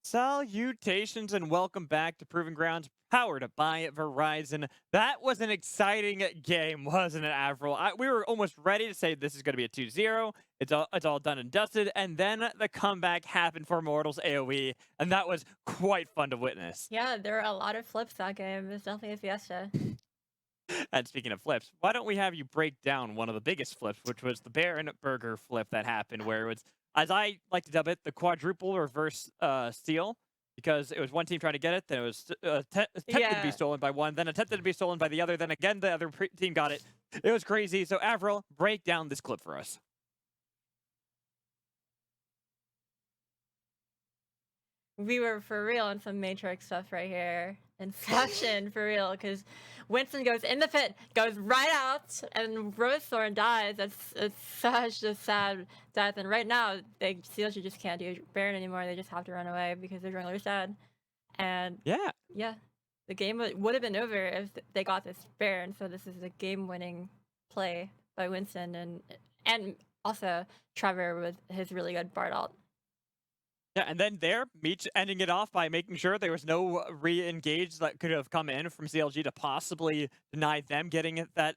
Salutations and welcome back to Proving Grounds, powered by Verizon. That was an exciting game, wasn't it, Avril? We were almost ready to say this is going to be a 2-0. It's all done and dusted, and then the comeback happened for Immortals AOE, and that was quite fun to witness. Yeah, there were a lot of flips that game. It was definitely a fiesta. And speaking of flips, why don't we have you break down one of the biggest flips, which was the Baron Burger flip that happened, where it was, as I like to dub it, the quadruple reverse steal, because it was one team trying to get it, then it was attempted to be stolen by one, then attempted to be stolen by the other, then again the other team got it. It was crazy. So Avril, break down this clip for us. We were for real on some Matrix stuff right here. Inception for real, because Winston goes in the pit, goes right out, and Rosethorn dies. It's such a sad death. And right now, CLG just can't do Baron anymore. They just have to run away because their jungler's dead. And yeah, the game would have been over if they got this Baron. So this is a game-winning play by Winston and also Trevor with his really good Bard ult. Yeah, and then Meech ending it off by making sure there was no re-engage that could have come in from CLG to possibly deny them getting that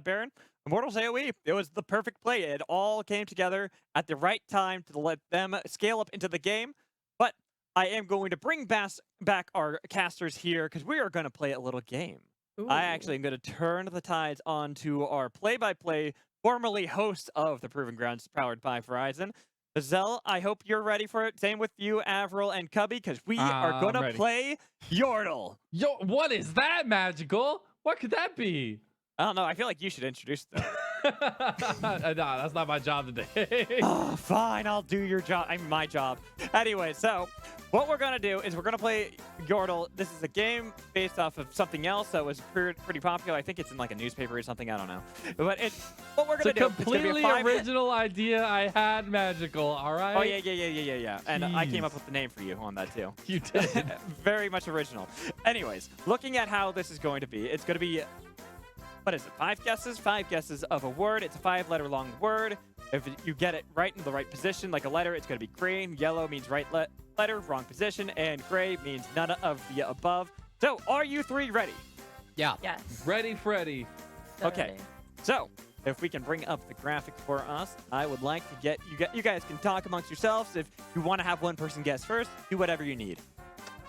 Baron. Immortals AOE, it was the perfect play. It all came together at the right time to let them scale up into the game. But I am going to bring back our casters here because we are going to play a little game. Ooh. I actually am going to turn the tides on to our play-by-play, formerly host of the Proving Grounds, powered by Verizon. Zell, I hope you're ready for it. Same with you, Avril and Cubby, because we are going to play Yordle. Yo, what is that, Magical? What could that be? I don't know. I feel like you should introduce them. No, that's not my job today. Oh, fine. I'll do your job. I mean, my job. Anyway, so what we're going to do is we're going to play Yordle. This is a game based off of something else that was pretty popular. I think it's in like a newspaper or something. I don't know. But what we're going to do. It's a completely original idea I had, Magical. All right? Oh, yeah. And I came up with the name for you on that, too. You did. Very much original. Anyways, looking at how this is going to be, it's going to be... What is it? 5 guesses? 5 guesses of a word. It's a 5-letter long word. If you get it right in the right position, like a letter, it's going to be green. Yellow means right letter, wrong position. And gray means none of the above. So, are you 3 ready? Yeah. Yes. Ready, Freddy. Okay. So, if we can bring up the graphic for us, I would like to get... You guys can talk amongst yourselves. If you want to have one person guess first, do whatever you need.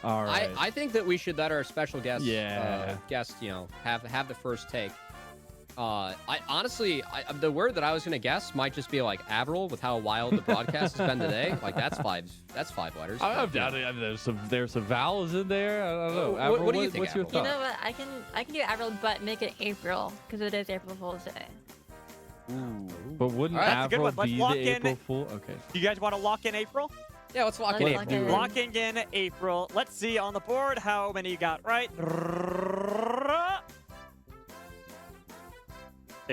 All right. I think that we should let our special guest, guest, have the first take. I honestly, the word that I was gonna guess might just be like Avril with how wild the broadcast has been today. Like that's 5 letters. I'm down. There's some vowels in there. I don't know. Avril, what do you think? What's your thought? You know what? I can do Avril, but make it April because it is April Fool's Day. Ooh. But wouldn't Avril be the April Fool? Okay. Do you guys want to lock in April? Yeah, let's lock in April. Locking in April. Let's see on the board how many you got right.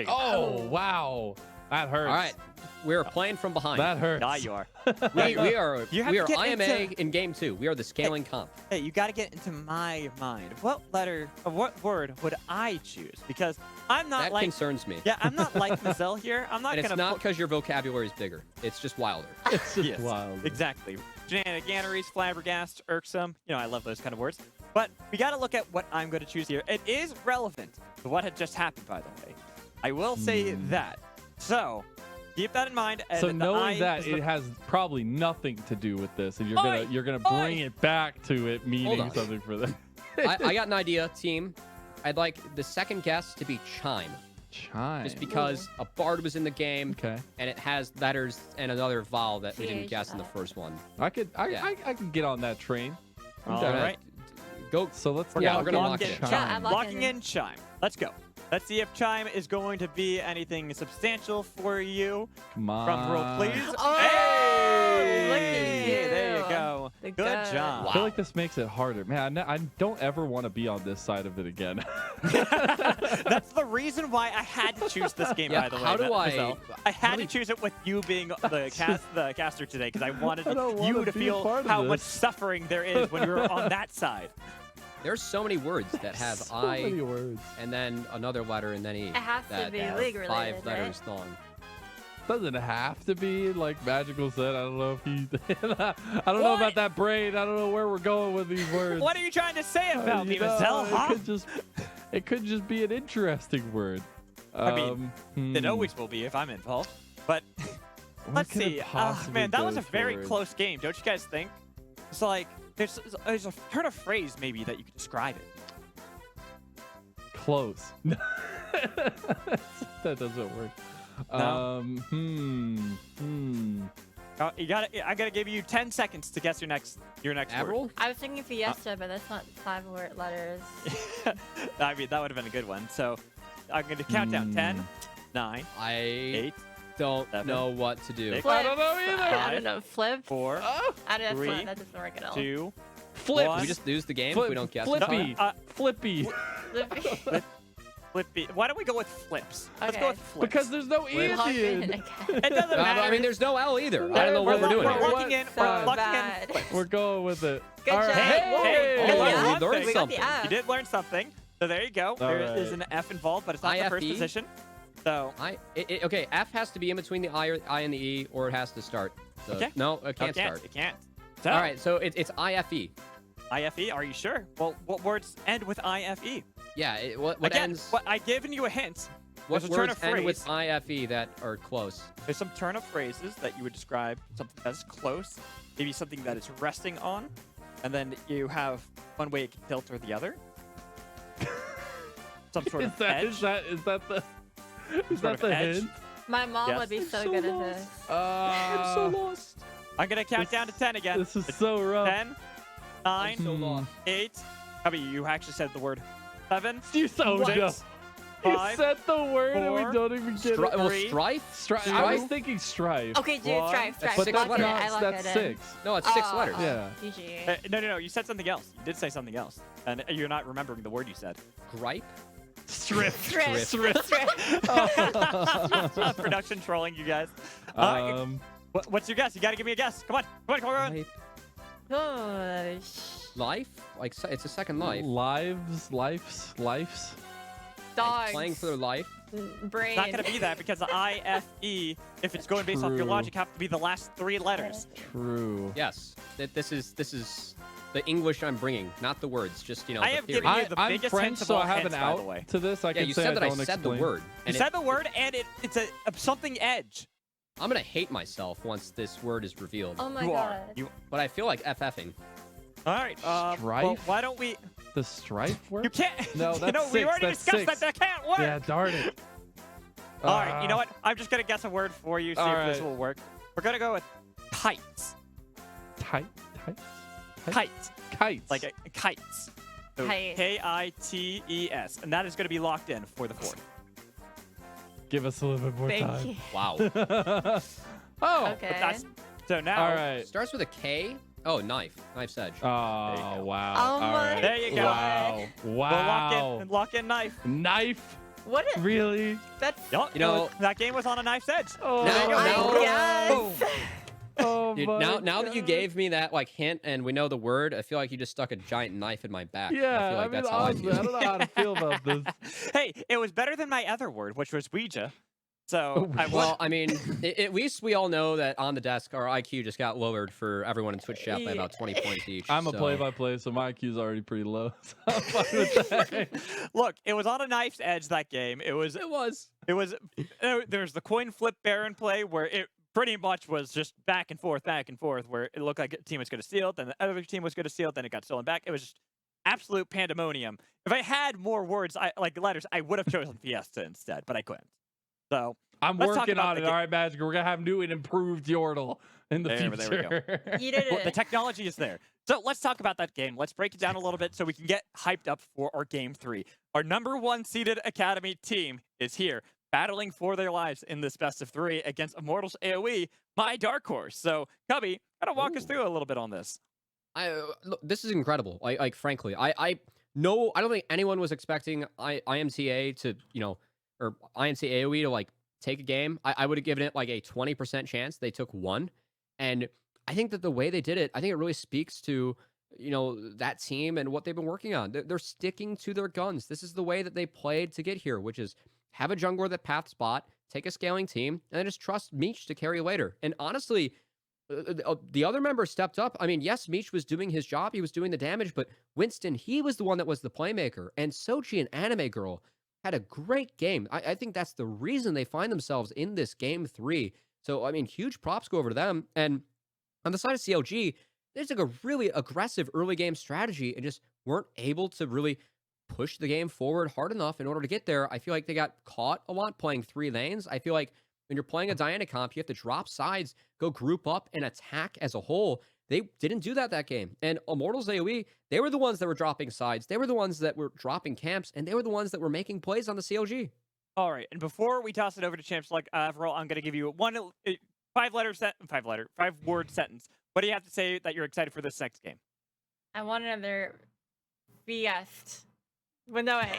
Oh, wow. That hurts. All right. We're playing from behind. That hurts. Nah, you are. we are IMA in game 2. We are the scaling comp. Hey, you got to get into my mind. What word would I choose? Because I'm not that concerns me. Yeah, I'm not like Mazel here. I'm not and going to... it's not because your vocabulary is bigger. It's just wilder. It's just wild. Exactly. Shenaniganeries, flabbergast, irksome. You know, I love those kind of words. But we got to look at what I'm going to choose here. It is relevant to what had just happened, by the way. I will say that. So... keep that in mind. And so knowing that it has probably nothing to do with this, and you're gonna bring it back to it meaning something for them. I got an idea, team. I'd like the second guess to be chime. Chime. Just because a bard was in the game, and it has letters and another vowel that we didn't guess in the first one. I could get on that train. All right. Go. So let's we're gonna lock in chime. Yeah, locking in chime. Let's go. Let's see if chime is going to be anything substantial for you. Come on. Drum roll, please. Oh, hey! look at you. There you go. Good job. I feel like this makes it harder. Man, I don't ever want to be on this side of it again. That's the reason why I had to choose this game, by the way. How do I had to choose it with you being the caster today because I wanted you to feel how much suffering there is when you're on that side. There's so many words that have I many words. and then another letter and then E. It has to be league related, 5 letters long. Doesn't have to be like Magical said. I don't know if he. I don't know about that brain. I don't know where we're going with these words. What are you trying to say about me, You know, Mazel? Huh? it could just be an interesting word. I mean, it always will be if I'm involved. But let's could it see. possibly Man, that go was a very towards? close game. Don't you guys think? It's like there's a turn of phrase maybe that you could describe it. Close. That doesn't work. No. I gotta give you 10 seconds to guess your next word. Avril? I was thinking fiesta, but that's not 5 letters. I mean, that would have been a good one. So I'm gonna count down 10, 9, I 8, don't 7, know what to do. six, Flip. I don't know either. I don't know. Flip. 4, I don't know. Three, That doesn't work at all. 2, Flip. One. We just lose the game if we don't guess it. Flippy. Flippy. Flippy. Flippy. Why don't we go with flips? Let's Okay. go with flips. Because there's no E Log at the in end. again. it doesn't matter. I mean, there's no L either. I don't know what we're doing We're here. locking in. So We're locking bad. in flips. We're going with it. Good All job. right. Hey, Whoa. you Oh, learned we one learned thing. something. You did learn something. So there you go. There is right. an F involved, but it's not the first IFE? position. So Okay, F has to be in between the I and the E, or it has to start. So, Okay. No, it can't start. It can't. So, All right, so it's IFE. IFE. Are you sure? Well, what words end with IFE? Yeah, what Again, ends? I've given you a hint. What there's a turn words of end with phrase. IFE that are close? There's some turn of phrases that you would describe something that's close, maybe something that it's resting on, and then you have one way it can tilt or the other. Some sort Is of that edge. the Sort of edge. hint? My mom Yes. would be so so good at lost. this. I'm so lost. I'm gonna count down to 10 again. This is so rough. 10, 9, I'm so lost. 8. I mean, you actually said the word 7. You so Six, dumb. You 5. said the word and we four, don't even get it. Well, Three. strife? I was Strife? thinking strife. Okay, dude, One. strife. That's But six Lock that's it in. letters. I not, lock that's it in. 6. No, it's 6 letters. Yeah. GG. No, you said something else. You did say something else. And you're not remembering the word you said. Gripe? Strip. Strip. Strip. Production trolling you guys. What's your guess? You gotta give me a guess. Come on. Come on. Life? Push. Life? Like, it's a second life. Lives. Dogs. Playing for their life? Brain. It's not gonna be that because IFE, if it's going based off your True. logic, have to be the last 3 letters. True. Yes. This is the English I'm bringing, not the words. Just, I the have theory. given you the I'm biggest French, hints of so all I have hints, an by the out way. to this. I Yeah, can you say said that I don't said the explain. word. You And said the word, and it's a something edge. I'm gonna hate myself once this word is revealed. Oh my You god. are. You. But I feel like FFing. All right. Well, Strife? why don't we? The strife word? You can't. No, you that's know, we 6, already that's discussed 6. that. That can't work. Yeah, darn it. All right. You know what? I'm just gonna guess a word for you. See All if this right. will work. We're gonna go with kites. Tights. Kites. Kites. Like kites. So Kite. Kites, and that is gonna be locked in for the 4th. Give us a little bit more Thank time. you. Wow. Oh. Okay. But that's so now. All right. Starts with a K. Oh, knife. Knife's edge. you Oh, go. wow. Oh All my right. There you go. Wow. We'll Wow. lock in knife. Knife? What is Really? that's? Yup, You know- that game was on a knife's edge. Oh, Now- my now- God. Yes. Oh, Dude, my now that you God. gave me that hint and we know the word, I feel like you just stuck a giant knife in my back. Yeah, I feel like I mean, that's how I honestly, feel. I don't know how to feel about this. Hey, it was better than my other word, which was Ouija. So I Well, I mean, at least we all know that on the desk, our IQ just got lowered for everyone in Twitch chat by about 20 points each. I'm a so- play-by-play, so my IQ's already pretty low. So I'm fine with that. look, it was on a knife's edge that game. It was. There's the coin flip Baron play where it pretty much was just back and forth, where it looked like a team was going to steal it, then the other team was going to steal it, then it got stolen back. It was just absolute pandemonium. If I had more words, like letters, I would have chosen Fiesta instead, but I couldn't. So I'm Let's talk working about on the it. ga- All right, Magic. We're gonna have new and improved Yordle in the There we future. go. You did well, the it. technology is there. So let's talk about that game. Let's break it down a little bit so we can get hyped up for our game 3. Our #1 seeded Academy team is here, battling for their lives in this best of 3 against Immortals AOE, my dark horse. So, Cubby, gotta walk us through a little bit on this. Look, this is incredible. Like frankly, I don't think anyone was expecting IMTA to, or IMTA AOE to like take a game. I would have given it like a 20% chance. They took 1. And I think that the way they did it, I think it really speaks to, that team and what they've been working on. They're sticking to their guns. This is the way that they played to get here, which is have a jungler that paths bot, take a scaling team, and then just trust Meech to carry later. And honestly, the other members stepped up. I mean, yes, Meech was doing his job. He was doing the damage, but Winston, he was the one that was the playmaker. And Sochi and Anime Girl had a great game. I think that's the reason they find themselves in this game 3. So, I mean, huge props go over to them. And on the side of CLG, there's like a really aggressive early game strategy and just weren't able to really push the game forward hard enough in order to get there. I feel like they got caught a lot playing 3 lanes. I feel like when you're playing a Diana comp, you have to drop sides, go group up, and attack as a whole. They didn't do that game. And Immortals AOE, they were the ones that were dropping sides. They were the ones that were dropping camps, and they were the ones that were making plays on the CLG. All right, and before we toss it over to Champs, like Avril, I'm going to give you one 5-word sentence. What do you have to say that you're excited for this next game? I want another Fiesta. With no A.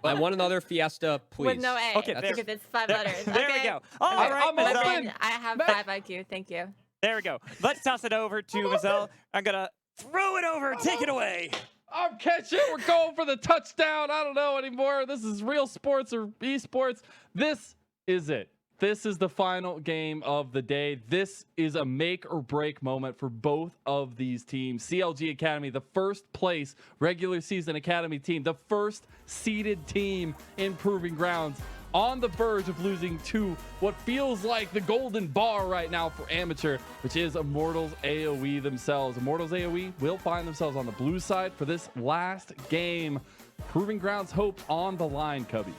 I want another Fiesta, please. With no A. Okay, because it's 5 letters. There okay. we go. All right, I'm Mazel. open. I have 5 IQ. Thank you. There we go. Let's toss it over to Mazel. I'm going to throw it over. Take it away. I'm catching. We're going for the touchdown. I don't know anymore. This is real sports or esports. This is it. This is the final game of the day. This is a make or break moment for both of these teams. CLG Academy, the first place regular season Academy team, the first seeded team in Proving Grounds, on the verge of losing to what feels like the golden bar right now for amateur, which is Immortals AOE themselves. Immortals AOE will find themselves on the blue side for this last game. Proving Grounds hope on the line, Cubby.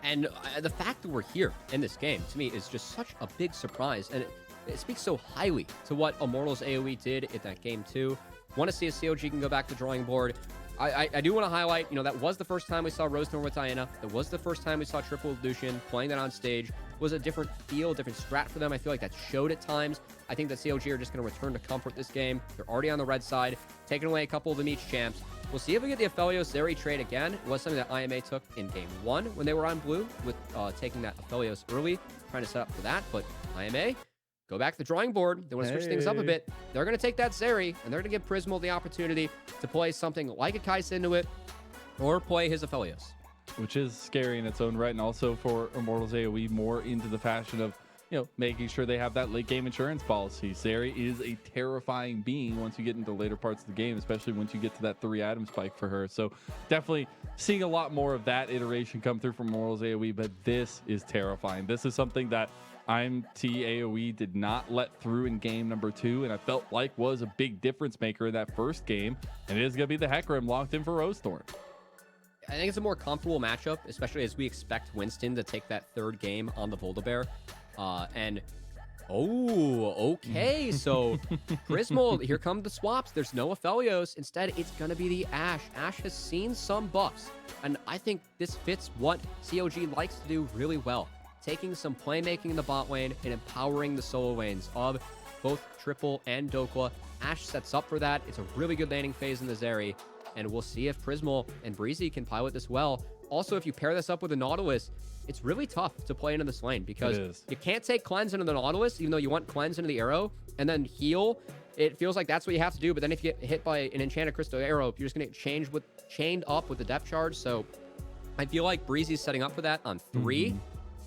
And the fact that we're here in this game, to me, is just such a big surprise. And it speaks so highly to what Immortals AOE did in that game 2. Want to see if CLG can go back to the drawing board. I do want to highlight, that was the first time we saw Rosemore with Diana. That was the first time we saw Triple Lucian playing that on stage. It was a different feel, different strat for them. I feel like that showed at times. I think that CLG are just going to return to comfort this game. They're already on the red side, taking away a couple of the Meech champs. We'll see if we get the Aphelios Zeri trade again. It was something that IMA took in game 1 when they were on blue with taking that Aphelios early, trying to set up for that. But IMA, go back to the drawing board. They want to switch things up a bit. They're going to take that Zeri, and they're going to give Prismal the opportunity to play something like a Kai'Sa into it, or play his Aphelios. Which is scary in its own right, and also for Immortals AOE more into the fashion of making sure they have that late game insurance policy. Zeri is a terrifying being once you get into later parts of the game, especially once you get to that 3-item spike for her. So definitely seeing a lot more of that iteration come through from Immortals AOE, but this is terrifying. This is something that IMT AOE did not let through in game number 2, and I felt like was a big difference maker in that first game, and it is going to be the Hecarim locked in for Rosethorn. I think it's a more comfortable matchup, especially as we expect Winston to take that 3rd game on the Voldabear. Okay, so Prismal, here come the swaps. There's no Aphelios. Instead, it's going to be the Ashe. Ashe has seen some buffs, and I think this fits what CLG likes to do really well. Taking some playmaking in the bot lane and empowering the solo lanes of both Triple and Dokla. Ashe sets up for that. It's a really good laning phase in the Zeri, and we'll see if Prismal and Breezy can pilot this well. Also, if you pair this up with a Nautilus, it's really tough to play into this lane because you can't take Cleanse into the Nautilus, even though you want Cleanse into the arrow, and then heal. It feels like that's what you have to do, but then if you get hit by an Enchanted Crystal Arrow, you're just going to get chained up with the depth charge. So I feel like Breezy's setting up for that on 3.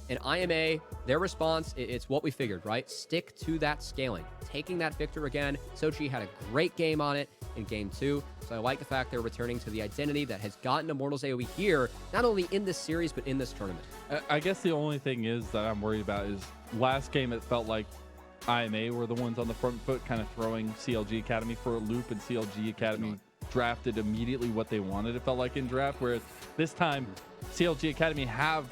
And IMA, their response, it's what we figured, right? Stick to that scaling. Taking that Victor again. Sochi had a great game on it in game 2. So I like the fact they're returning to the identity that has gotten Immortals AOE here, not only in this series, but in this tournament. I guess the only thing is that I'm worried about is last game it felt like IMA were the ones on the front foot, kind of throwing CLG Academy for a loop, and CLG Academy drafted immediately what they wanted, it felt like, in draft, whereas this time CLG Academy have,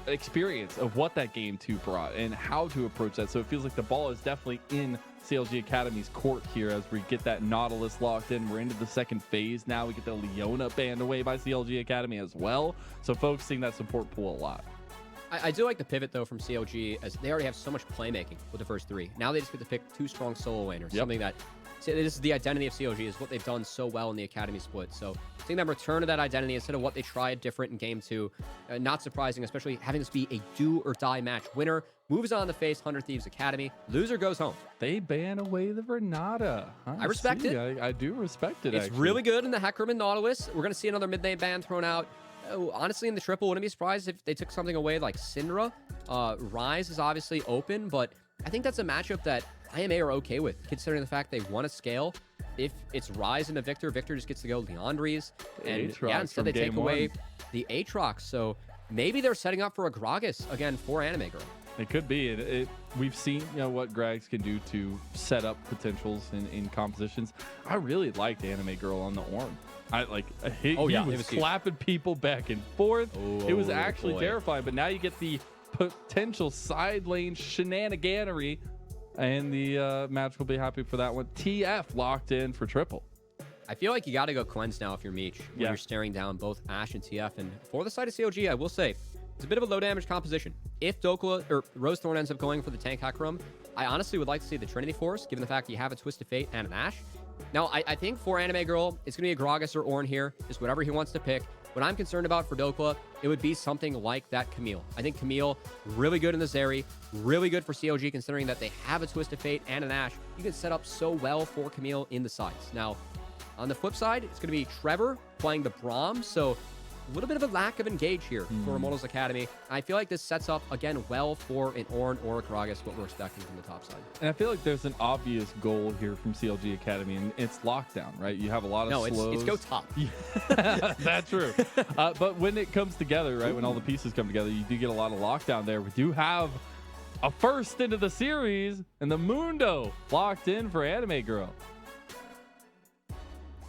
experience of what that game 2 brought and how to approach that. So it feels like the ball is definitely in CLG Academy's court here as we get that Nautilus locked in. We're into the 2nd phase now. We get the Leona banned away by CLG Academy as well. So focusing that support pool a lot. I do like the pivot, though, from CLG, as they already have so much playmaking with the first 3. Now they just get to pick 2 strong solo laners, something that this is the identity of CLG, is what they've done so well in the Academy split. So seeing them return to that identity instead of what they tried different in game 2, not surprising, especially having this be a do or die match. Winner moves on to face 100 Thieves Academy. Loser goes home. They ban away the Renata. I respect it. I do respect it. It's actually really good in the Hecarim and Nautilus. We're going to see another mid lane ban thrown out. honestly, in the triple, wouldn't be surprised if they took something away like Syndra. Rise is obviously open, but I think that's a matchup that IMA are okay with, considering the fact they want to scale. If it's Rise into Victor, Victor just gets to go Leandries. And Aatrox yeah, instead from they take game away one. the Aatrox. So maybe they're setting up for a Gragas again for Anime Girl. It could be. We've seen what Grags can do to set up potentials in compositions. I really liked Anime Girl on the Ornn. He was clapping people back and forth. It was actually terrifying. But now you get the potential side lane shenaniganery, and the match will be happy for that one. TF locked in for triple. I feel like you got to go cleanse now if you're Meech when you're staring down both Ashe and TF. And for the side of CLG, I will say it's a bit of a low damage composition. If Dokla or Rose Thorn ends up going for the tank hack room, I honestly would like to see the Trinity Force, given the fact that you have a Twisted Fate and an Ashe. Now, I think for Anime Girl, it's going to be a Gragas or Ornn here, just whatever he wants to pick. What I'm concerned about for Dokla, it would be something like that Camille. I think Camille, really good in the Zeri, really good for CLG, considering that they have a Twisted Fate and an Ashe. You can set up so well for Camille in the sides. Now, on the flip side, it's going to be Trevor playing the Braum, so a little bit of a lack of engage here for Immortals Academy. I feel like this sets up, again, well for an Ornn or a Gragas, what we're expecting from the top side. And I feel like there's an obvious goal here from CLG Academy, and it's lockdown, right? You have a lot of slows. It's go top. That's true. But when it comes together, right, when all the pieces come together, you do get a lot of lockdown there. We do have a first into the series, and the Mundo locked in for Anime Girl.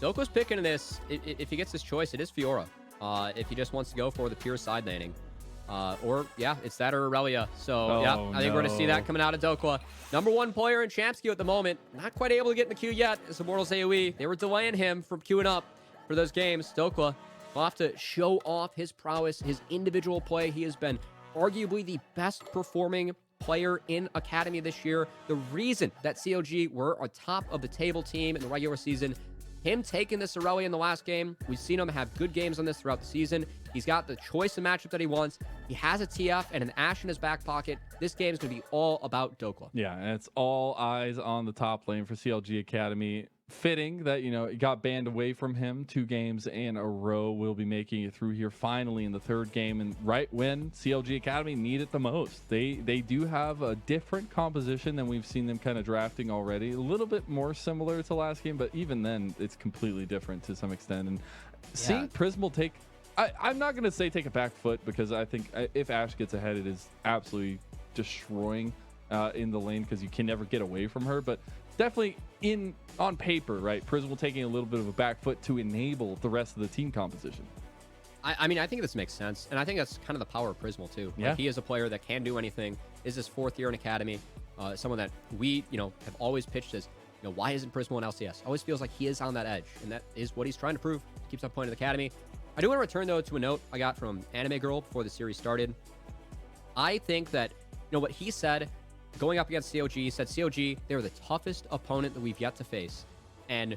Doko's picking this. If he gets this choice, it is Fiora. If he just wants to go for the pure side laning. Or, yeah, it's that or Aurelia. So, I think we're going to see that coming out of Dokla. #1 player in Champs queue at the moment. Not quite able to get in the queue yet. It's Immortals AOE. They were delaying him from queuing up for those games. Dokla will have to show off his prowess, his individual play. He has been arguably the best performing player in Academy this year. The reason that CLG were a top of the table team in the regular season, him taking this Aurelia in the last game, we've seen him have good games on this throughout the season. He's got the choice of matchup that he wants. He has a TF and an Ashe in his back pocket. This game is going to be all about Dokla. Yeah, and it's all eyes on the top lane for CLG Academy. Fitting that, it got banned away from him 2 games in a row. We'll be making it through here finally in the 3rd game, and right when CLG Academy need it the most. They do have a different composition than we've seen them kind of drafting already. A little bit more similar to last game, but even then it's completely different to some extent. And seeing Prismal take, I'm not going to say take a back foot, because I think if Ashe gets ahead, it is absolutely destroying in the lane, because you can never get away from her. But definitely on paper, right, Prismal taking a little bit of a back foot to enable the rest of the team composition. I mean, I think this makes sense, and I think that's kind of the power of Prismal too. Yeah. Like, he is a player that can do anything. Is his 4th year in Academy, someone that we have always pitched as, why isn't Prismal in LCS? Always feels like he is on that edge, and that is what he's trying to prove. Keeps on playing in the Academy. I do want to return though to a note I got from Anime Girl before the series started. I think that what he said going up against CLG, he said CLG, they're the toughest opponent that we've yet to face. And,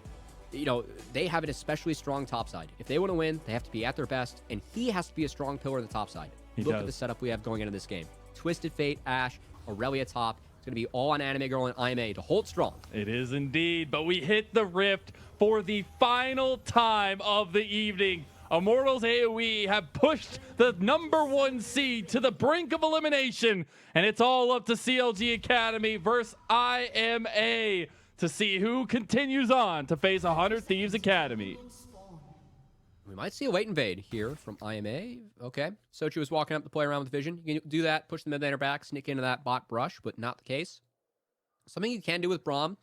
they have an especially strong top side. If they want to win, they have to be at their best, and he has to be a strong pillar in the top side. Look at the setup we have going into this game. Twisted Fate, Ashe, Aurelia top. It's going to be all on Anime Girl and IMA to hold strong. It is indeed, but we hit the rift for the final time of the evening. Immortals AOE have pushed the #1 seed to the brink of elimination, and it's all up to CLG Academy versus IMA to see who continues on to face 100 Thieves Academy. We might see a late invade here from IMA. Okay. Sochi was walking up to play around with Vision. You can do that, push the mid laner back, sneak into that bot brush, but not the case. Something you can do with Braum,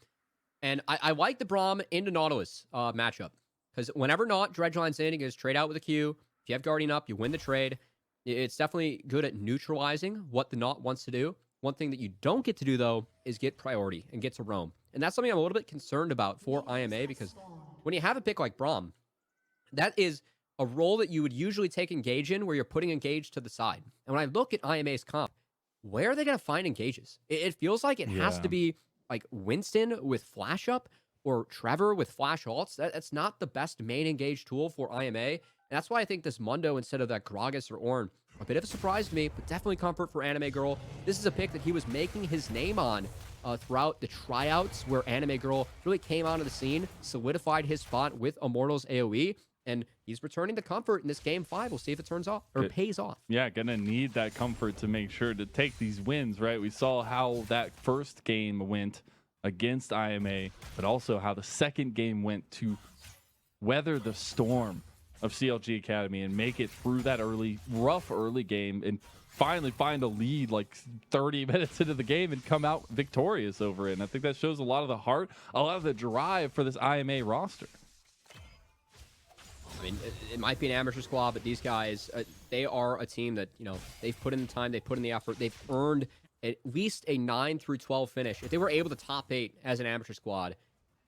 and I like the Braum into Nautilus matchup. Because whenever not Dredgeline's in, you can just trade out with a Q. If you have Guardian up, you win the trade. It's definitely good at neutralizing what the Naut wants to do. One thing that you don't get to do, though, is get priority and get to roam. And that's something I'm a little bit concerned about for IMA, because when you have a pick like Braum, that is a role that you would usually take Engage in, where you're putting Engage to the side. And when I look at IMA's comp, where are they going to find Engages? It feels like it has to be like Winston with Flash Up, or Trevor with Flash Ults. That's not the best main engage tool for IMA. And that's why I think this Mundo instead of that Gragas or Ornn, a bit of a surprise to me, but definitely comfort for Anime Girl. This is a pick that he was making his name on throughout the tryouts, where Anime Girl really came onto the scene, solidified his spot with Immortals AOE. And he's returning to comfort in this game 5. We'll see if it turns off or pays off. Yeah, gonna need that comfort to make sure to take these wins, right? We saw how that first game went against IMA, but also how the second game went to weather the storm of CLG Academy and make it through that rough early game and finally find a lead like 30 minutes into the game and come out victorious over it. And I think that shows a lot of the heart, a lot of the drive for this IMA roster. I mean, it might be an amateur squad, but these guys, they are a team that, you know, they've put in the time, they've put in the effort, they've earned at least a 9 through 12 finish. If they were able to top 8 as an amateur squad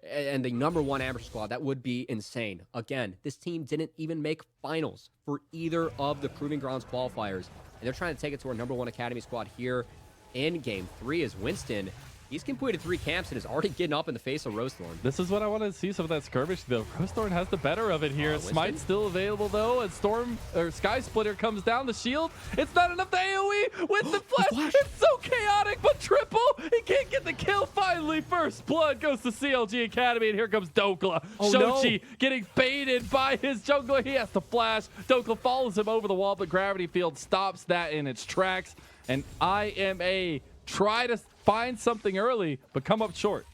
and the #1 amateur squad, that would be insane. Again, this team didn't even make finals for either of the Proving Grounds qualifiers, and they're trying to take it to our #1 academy squad here in game 3 as Winston. He's completed 3 camps and is already getting up in the face of Rosethorn. This is what I wanted to see, some of that skirmish, though. Rosethorn has the better of it here. Smite's still available, though, and Sky Splitter comes down the shield. It's not enough to AoE with the flash. It's so chaotic, but triple. He can't get the kill. Finally, first blood goes to CLG Academy, and here comes Dokla. Shochi getting baited by his jungler. He has to flash. Dokla follows him over the wall, but Gravity Field stops that in its tracks. And IMA try to find something early, but come up short.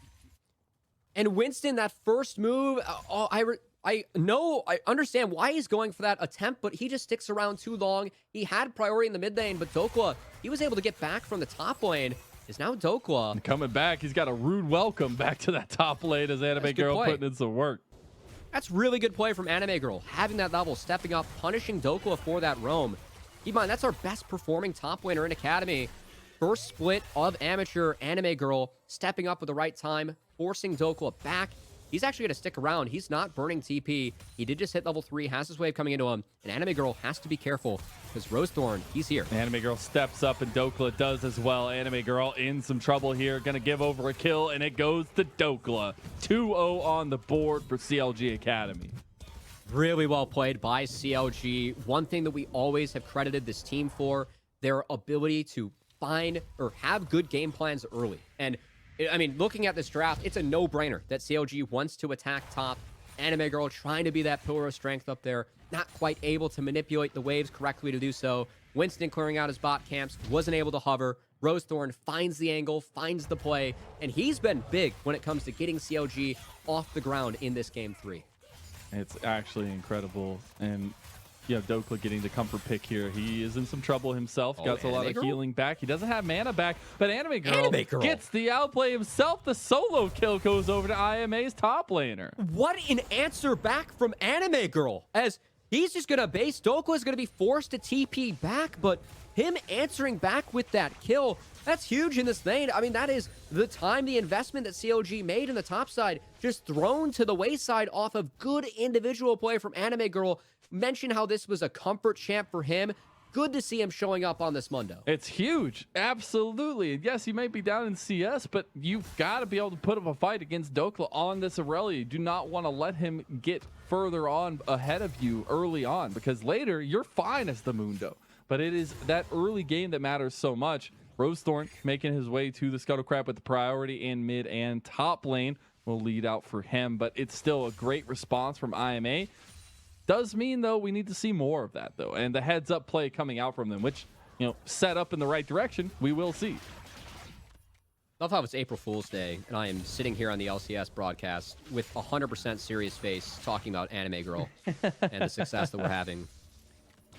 And Winston, that first move, I know, I understand why he's going for that attempt, but he just sticks around too long. He had priority in the mid lane, but Dokla, he was able to get back from the top lane. Is now Dokla coming back. He's got a rude welcome back to that top lane as Anime Girl putting in some work. That's really good play from Anime Girl, having that level, stepping up, punishing Dokla for that roam. Keep in mind, that's our best performing top laner in Academy. First split of amateur. Anime Girl stepping up at the right time, forcing Dokla back. He's actually going to stick around. He's not burning TP. He did just hit level 3, has his wave coming into him. And Anime Girl has to be careful because Rosethorn, he's here. Anime Girl steps up and Dokla does as well. Anime Girl in some trouble here. Going to give over a kill, and it goes to Dokla. 2-0 on the board for CLG Academy. Really well played by CLG. One thing that we always have credited this team for, their ability to find or have good game plans early. And I mean, looking at this draft, it's a no-brainer that CLG wants to attack top. Anime Girl trying to be that pillar of strength up there, not quite able to manipulate the waves correctly to do so. Winston clearing out his bot camps, wasn't able to hover. Rosethorn finds the angle, finds the play, and he's been big when it comes to getting CLG off the ground in this game 3. It's actually incredible. And you know, Dokla getting the comfort pick here. He is in some trouble himself. Got a lot of healing back. He doesn't have mana back, but Anime Girl gets the outplay himself. The solo kill goes over to IMA's top laner. What an answer back from Anime Girl, as he's just going to base. Dokla is going to be forced to TP back, but him answering back with that kill, that's huge in this lane. I mean, that is the time, the investment that CLG made in the top side, just thrown to the wayside off of good individual play from Anime Girl. Mention how this was a comfort champ for him. Good to see him showing up on this Mundo. It's huge. Absolutely. Yes, he might be down in CS, but you've got to be able to put up a fight against Dokla on this Aurelia. You do not want to let him get further on ahead of you early on, because later you're fine as the Mundo. But it is that early game that matters so much. Rosethorn making his way to the Scuttlecrab with the priority in mid and top lane will lead out for him, but it's still a great response from IMA. Does mean, though, we need to see more of that, though, and the heads-up play coming out from them, which, you know, set up in the right direction, we will see. Love how it's April Fool's Day, and I am sitting here on the LCS broadcast with 100% serious face talking about Anime Girl and the success that we're having.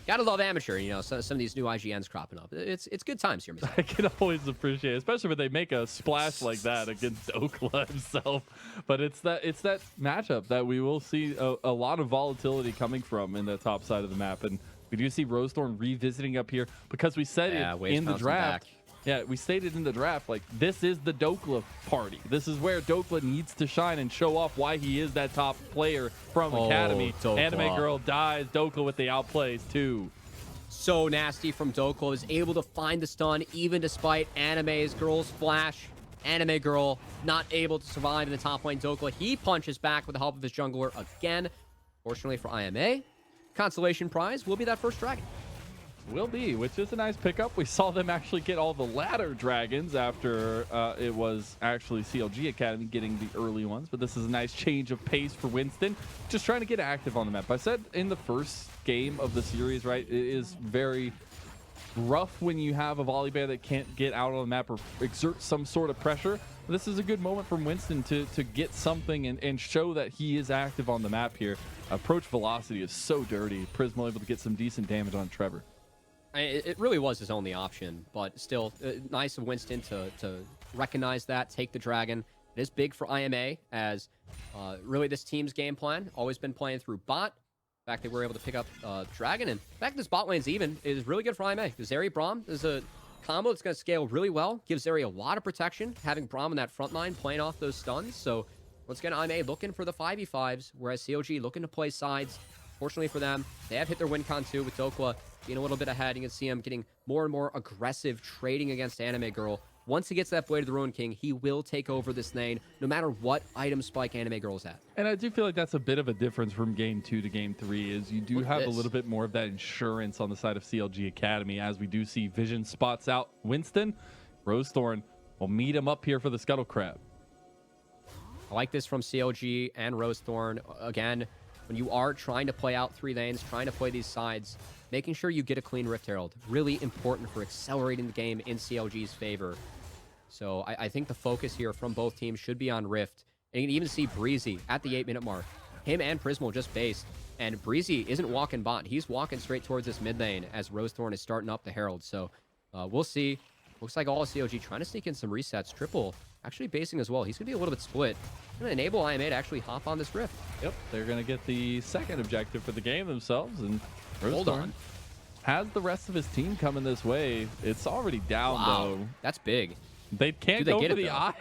Gotta love amateur, you know, some of these new IGNs cropping up. It's good times here, Mr. I can always appreciate it, especially when they make a splash like that against Dokla himself. But it's that matchup that we will see a lot of volatility coming from in the top side of the map. And we do see Rosethorn revisiting up here because we said it in the draft. Yeah, we stated in the draft, like, this is the Dokla party. This is where Dokla needs to shine and show off why he is that top player from Academy. Dokla. Anime Girl dies. Dokla with the outplays, too. So nasty from Dokla. Is able to find the stun, even despite Anime's Girl's flash. Anime Girl not able to survive in the top lane. Dokla, he punches back with the help of his jungler again. Fortunately for IMA, consolation prize will be that first dragon. Will be, which is a nice pickup. We saw them actually get all the ladder dragons after it was actually CLG Academy getting the early ones. But this is a nice change of pace for Winston. Just trying to get active on the map. I said in the first game of the series, right, it is very rough when you have a volleyball that can't get out on the map or exert some sort of pressure. This is a good moment from Winston to get something and show that he is active on the map here. Approach velocity is so dirty. Prismo able to get some decent damage on Trevor. It really was his only option, but still nice of Winston to recognize that, take the dragon. It is big for IMA as really this team's game plan always been playing through bot. The fact that we're able to pick up dragon and the fact this bot lane's even is really good for IMA. Zeri Braum is a combo that's going to scale really well, gives Zeri a lot of protection, having Braum in that front line playing off those stuns. So once again, IMA looking for the 5v5s, whereas CLG looking to play sides. Fortunately for them, they have hit their win con too with Dokla being a little bit ahead. You can see him getting more and more aggressive, trading against Anime Girl. Once he gets that Blade of the Ruin King, he will take over this lane, no matter what item spike Anime Girl's at. And I do feel like that's a bit of a difference from game 2 to game 3, is you do have a little bit more of that insurance on the side of CLG Academy, as we do see Vision spots out Winston. Rosethorn will meet him up here for the Scuttle Crab. I like this from CLG and Rosethorn. Again, when you are trying to play out 3 lanes, trying to play these sides, making sure you get a clean Rift Herald. Really important for accelerating the game in CLG's favor. So I think the focus here from both teams should be on Rift. And you can even see Breezy at the 8-minute mark. Him and Prismo just based. And Breezy isn't walking bot. He's walking straight towards this mid lane as Rosethorn is starting up the Herald. So we'll see. Looks like all of CLG trying to sneak in some resets. Triple actually basing as well. He's going to be a little bit split. Going to enable IMA to actually hop on this Rift. Yep, they're going to get the second objective for the game themselves. And Hold on. has the rest of his team coming this way. It's already down, though. That's big. They can't go for the eye.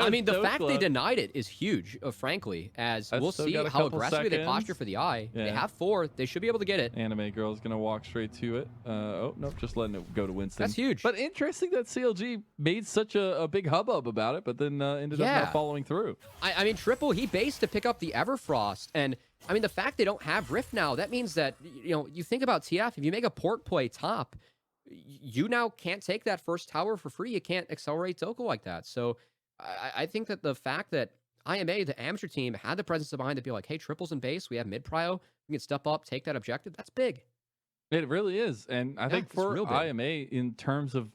I mean, the fact they denied it is huge, frankly, as we'll see how aggressively they posture for the eye. Yeah. They have 4. They should be able to get it. Anime Girl's going to walk straight to it. Oh, nope, just letting it go to Winston. That's huge. But interesting that CLG made such a big hubbub about it, but then ended up not following through. I mean, Triple, he based to pick up the Everfrost. And, I mean, the fact they don't have Rift now, that means that, you know, you think about TF, if you make a port play top, you now can't take that first tower for free. You can't accelerate Toko like that. So I think that the fact that IMA, the amateur team, had the presence of mind to be like, hey, Triple's in base. We have mid prio. We can step up, take that objective. That's big. It really is. And I think for IMA, in terms of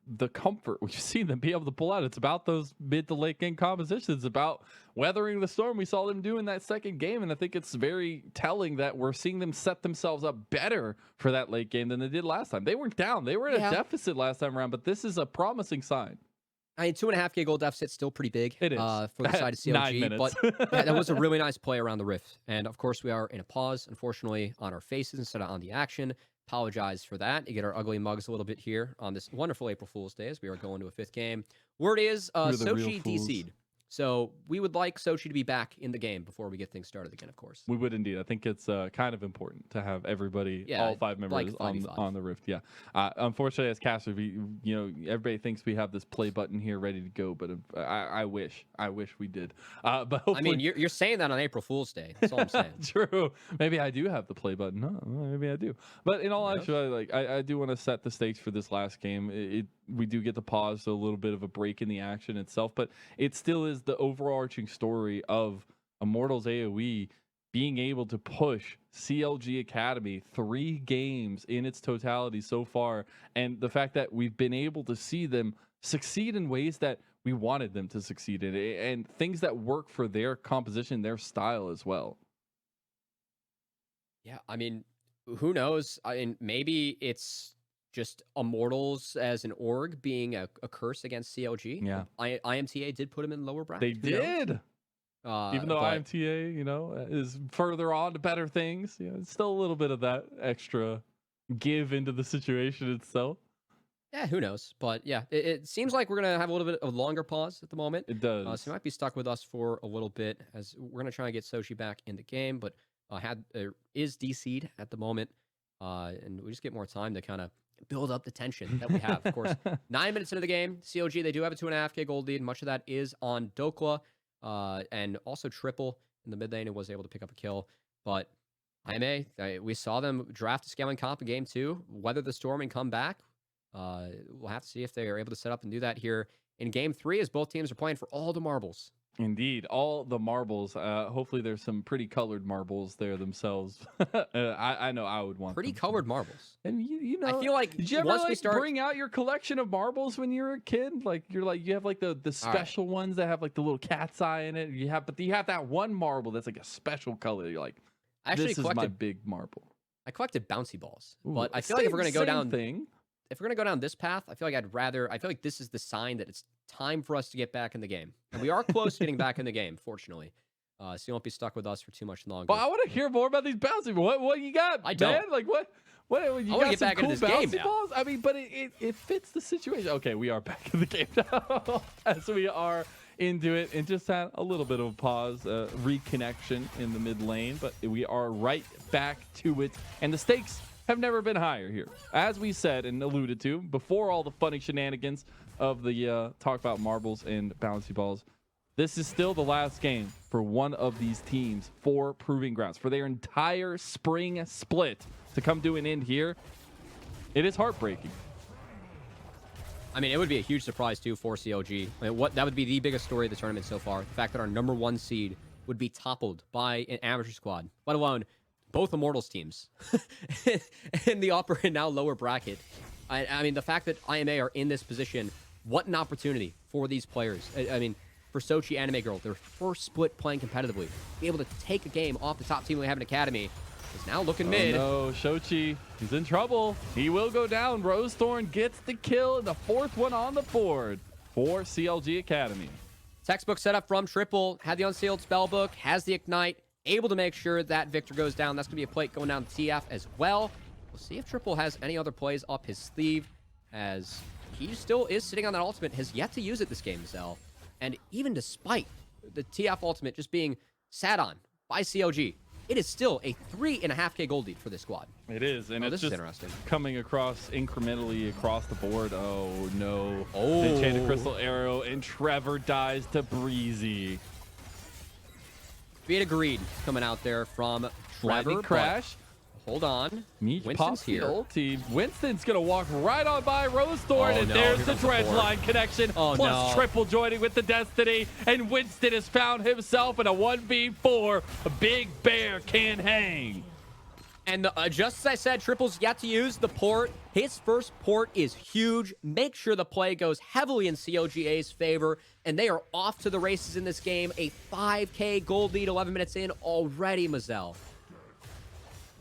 the comfort we've seen them be able to pull out, it's about those mid to late game compositions, about weathering the storm we saw them do in that second game. And I think it's very telling that we're seeing them set themselves up better for that late game than they did last time. They weren't down, they were in a deficit last time around, but this is a promising sign. I mean, 2.5k gold deficit still pretty big. It is for the side of CLG, 9 minutes. But yeah, that was a really nice play around the Rift. And of course, we are in a pause, unfortunately, on our faces instead of on the action. Apologize for that. You get our ugly mugs a little bit here on this wonderful April Fool's Day as we are going to a 5th game. Word is Sochi DC'd. So we would like Sochi to be back in the game before we get things started again, of course. We would indeed. I think it's kind of important to have everybody, all 5 members on the Rift. Yeah. Unfortunately, as casters, everybody thinks we have this play button here ready to go, but I wish we did. But hopefully... I mean, you're saying that on April Fool's Day. That's all I'm saying. True. Maybe I do have the play button. No, maybe I do. But in all actuality, I do want to set the stakes for this last game. We do get the pause, so a little bit of a break in the action itself, but it still is the overarching story of Immortals AOE being able to push CLG Academy 3 games in its totality so far, and the fact that we've been able to see them succeed in ways that we wanted them to succeed in, and things that work for their composition, their style as well. Yeah, I mean, who knows? I mean, maybe it's just Immortals as an org being a curse against CLG. Yeah. IMTA did put him in lower bracket. They did. Even though IMTA, is further on to better things, it's still a little bit of that extra give into the situation itself. Yeah, who knows? But yeah, it seems like we're going to have a little bit of a longer pause at the moment. It does. So you might be stuck with us for a little bit as we're going to try and get Sochi back in the game, but is DC'd at the moment. And we just get more time to kind of build up the tension that we have. Of course, 9 minutes into the game, CLG, they do have a 2.5k gold lead. Much of that is on Dokla, and also Triple in the mid lane and was able to pick up a kill. But IMA, we saw them draft a scaling comp in game 2, weather the storm and come back. We'll have to see if they are able to set up and do that here in game 3 as both teams are playing for all the marbles. Indeed, all the marbles. Hopefully, there's some pretty colored marbles there themselves. I know I would want Pretty them. colored marbles. And you know, I feel like did you ever once we like start, bring out your collection of marbles when you were a kid? Like you have like the special ones that have like the little cat's eye in it. You have that one marble that's like a special color. You're like, I actually this is my big marble. I collected bouncy balls, Ooh, but I feel like if we're gonna go down thing. If we're gonna go down this path, I feel like this is the sign that it's time for us to get back in the game. And we are close to getting back in the game, fortunately. So you won't be stuck with us for too much longer. But I want to hear more about these bouncy. What you got, I man? don't. Like what you I got get some back cool into this game bouncy now. balls? I mean, but it fits the situation. Okay, we are back in the game now. As we are into it and just had a little bit of a pause, reconnection in the mid lane, but we are right back to it. And the stakes have never been higher here. As we said and alluded to before all the funny shenanigans of the talk about marbles and bouncy balls, this is still the last game for one of these teams for Proving Grounds. For their entire spring split to come to an end here, it is heartbreaking. I mean, it would be a huge surprise, too, for CLG. I mean, that would be the biggest story of the tournament so far. The fact that our #1 seed would be toppled by an amateur squad, let alone both Immortals teams in the upper and now lower bracket. I mean, the fact that IMA are in this position, what an opportunity for these players. I mean, for Sochi Anime Girl, their first split playing competitively, be able to take a game off the top team we have in Academy, is now looking mid. No, Shochi, he's in trouble. He will go down. Rosethorn gets the kill, and the 4th one on the board for CLG Academy. Textbook setup from Triple, had the unsealed spellbook, has the ignite, able to make sure that Victor goes down. That's going to be a plate going down to TF as well. We'll see if Triple has any other plays up his sleeve, as he still is sitting on that ultimate, has yet to use it this game, Zell. And even despite the TF ultimate just being sat on by CLG, it is still a 3.5K gold lead for this squad. It is, and it's this just is interesting. Coming across incrementally across the board. Oh, no. Oh. The Enchanted Crystal Arrow, and Trevor dies to Breezy. Beat agreed coming out there from Trevor. Lightning Crash. Hold on. Meech Winston's pops the here. ulti. Winston's going to walk right on by Rosethorn, Oh, and no, there's here the comes the Dredge port. line connection. Oh, plus no. Triple joining with the Destiny, and Winston has found himself in a 1v4. A Big Bear can hang. And just as I said, Triple's yet to use the port. His first port is huge. Make sure the play goes heavily in CLGA's favor, and they are off to the races in this game. A 5K gold lead 11 minutes in already, Mazel.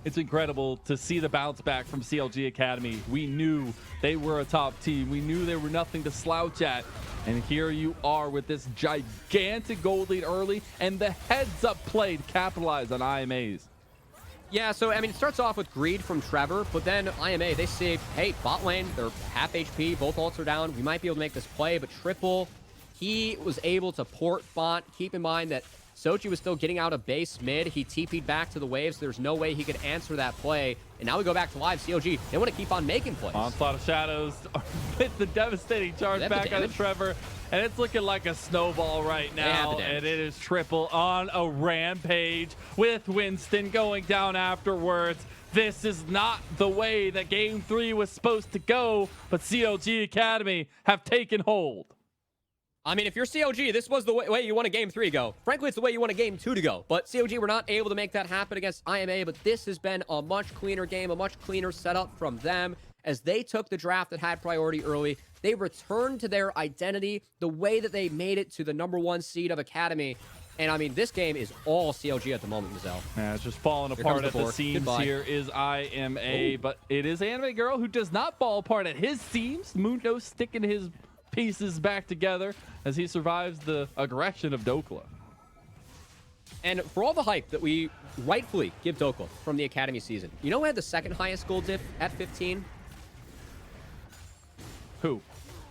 It's incredible to see the bounce back from CLG Academy. We knew they were a top team. We knew they were nothing to slouch at. And here you are with this gigantic gold lead early, and the heads-up play to capitalize on IMAs. Yeah, so, I mean, it starts off with greed from Trevor, but then IMA, they see, hey, bot lane, they're half HP, both ults are down. We might be able to make this play, but Triple, he was able to port bot. Keep in mind that Sochi was still getting out of base mid. He TP'd back to the waves. There's no way he could answer that play. And now we go back to live. CLG, they want to keep on making plays. Onslaught of Shadows with the devastating charge They have the back on damage. Trevor. And it's looking like a snowball right They have now. the damage. And it is Triple on a rampage with Winston going down afterwards. This is not the way that Game 3 was supposed to go, but CLG Academy have taken hold. I mean, if you're CLG, this was the way you want a Game 3 to go. Frankly, it's the way you want a Game 2 to go. But CLG were not able to make that happen against IMA, but this has been a much cleaner game, a much cleaner setup from them as they took the draft that had priority early. They returned to their identity, the way that they made it to the #1 seed of Academy. And, I mean, this game is all CLG at the moment, Mazel. Yeah, it's just falling Here apart comes at the the fork. seams. Goodbye. Here is IMA, Ooh. but it is Anime Girl who does not fall apart at his seams. Mundo sticking his pieces back together as he survives the aggression of Dokla. And for all the hype that we rightfully give Dokla from the Academy season, you know who had the second highest gold diff at 15? Who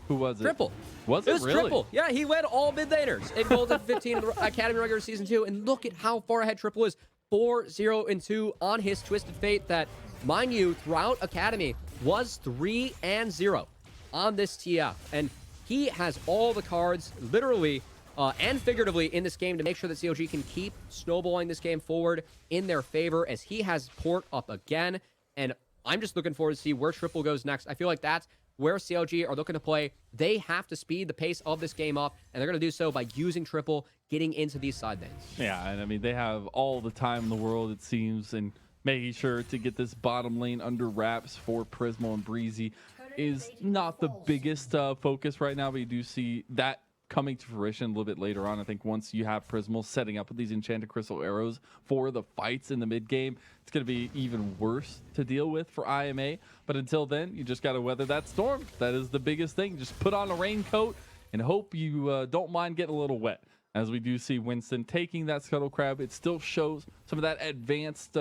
was it? Triple. Was It it was really? Triple. Yeah, he led all mid laners in gold at 15 in the Academy regular season 2. And look at how far ahead Triple is. 4-0-2 on his Twisted Fate that, mind you, throughout Academy was 3-0 on this TF. And he has all the cards literally and figuratively in this game to make sure that CLG can keep snowballing this game forward in their favor as he has port up again. And I'm just looking forward to see where Triple goes next. I feel like that's where CLG are looking to play. They have to speed the pace of this game up, and they're going to do so by using Triple, getting into these side lanes. Yeah, and I mean, they have all the time in the world, it seems, and making sure to get this bottom lane under wraps for Prismal and Breezy is not the biggest focus right now, but you do see that coming to fruition a little bit later on. I think once you have Prismal setting up with these enchanted crystal arrows for the fights in the mid game, it's going to be even worse to deal with for IMA. But until then, you just got to weather that storm. That is the biggest thing. Just put on a raincoat and hope you don't mind getting a little wet. As we do see Winston taking that scuttle crab, it still shows some of that advancement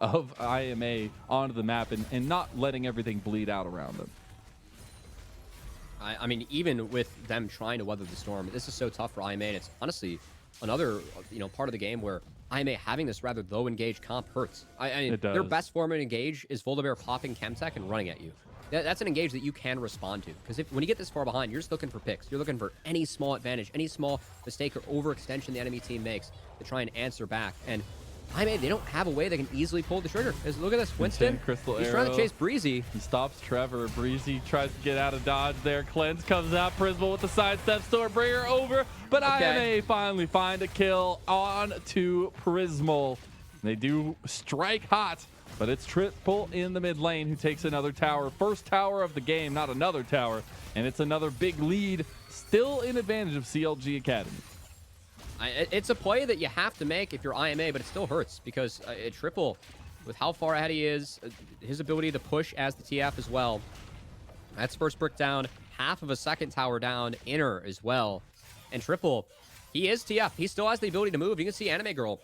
of IMA onto the map and not letting everything bleed out around them. I mean, even with them trying to weather the storm, this is so tough for IMA. And it's honestly another part of the game where IMA having this rather low engage comp hurts. I mean, their best form of engage is Volibear popping Chemtech and running at you. That's an engage that you can respond to, because when you get this far behind, you're just looking for picks. You're looking for any small advantage, any small mistake or overextension the enemy team makes to try and answer back. And IMA, they don't have a way they can easily pull the trigger. Because look at this, Winston. He's trying to chase Breezy. He stops Trevor. Breezy tries to get out of dodge there. Cleanse comes out. Prismal with the sidestep. Stormbreaker over. But IMA finally find a kill on to Prismal. They do strike hot. But it's Triple in the mid lane who takes another tower. First tower of the game, not another tower. And it's another big lead, still in advantage of CLG Academy. It's a play that you have to make if you're IMA, but it still hurts because Triple, with how far ahead he is, his ability to push as the TF as well. That's first brick down, half of a second tower down, inner as well. And Triple, he is TF. He still has the ability to move. You can see Anime Girl.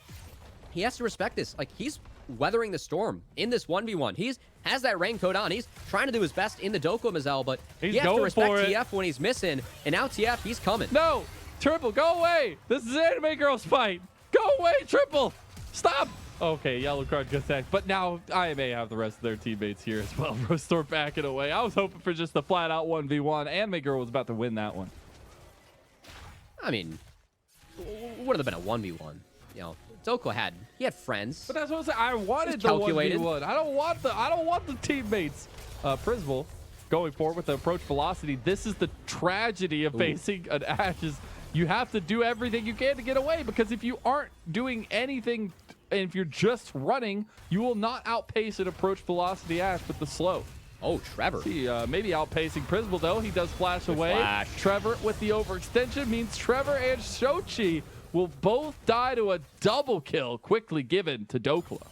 He has to respect this. Like, he's weathering the storm in this 1v1. He has that raincoat on. He's trying to do his best in the Doko Mazel, but he has to respect TF when he's missing. And now TF, he's coming. No! Triple, go away! This is Anime Girl's fight! Go away, Triple! Stop! Okay, yellow card gets sacked. But now IMA have the rest of their teammates here as well. Rostor backing away. I was hoping for just the flat-out 1v1. Anime Girl was about to win that one. I mean, would have been a 1v1. You know, Doko had friends. But that's what I'm saying. I wanted the 1v1. I don't want the teammates. Prismal going forward with the approach velocity. This is the tragedy of facing an Ashe. Is you have to do everything you can to get away, because if you aren't doing anything and if you're just running, you will not outpace an approach velocity Ashe with the slow. Oh, Trevor. See, maybe outpacing Prismal though. He does flash away. Flash. Trevor with the overextension means Trevor and Shochi will both die to a double kill quickly given to Dokla.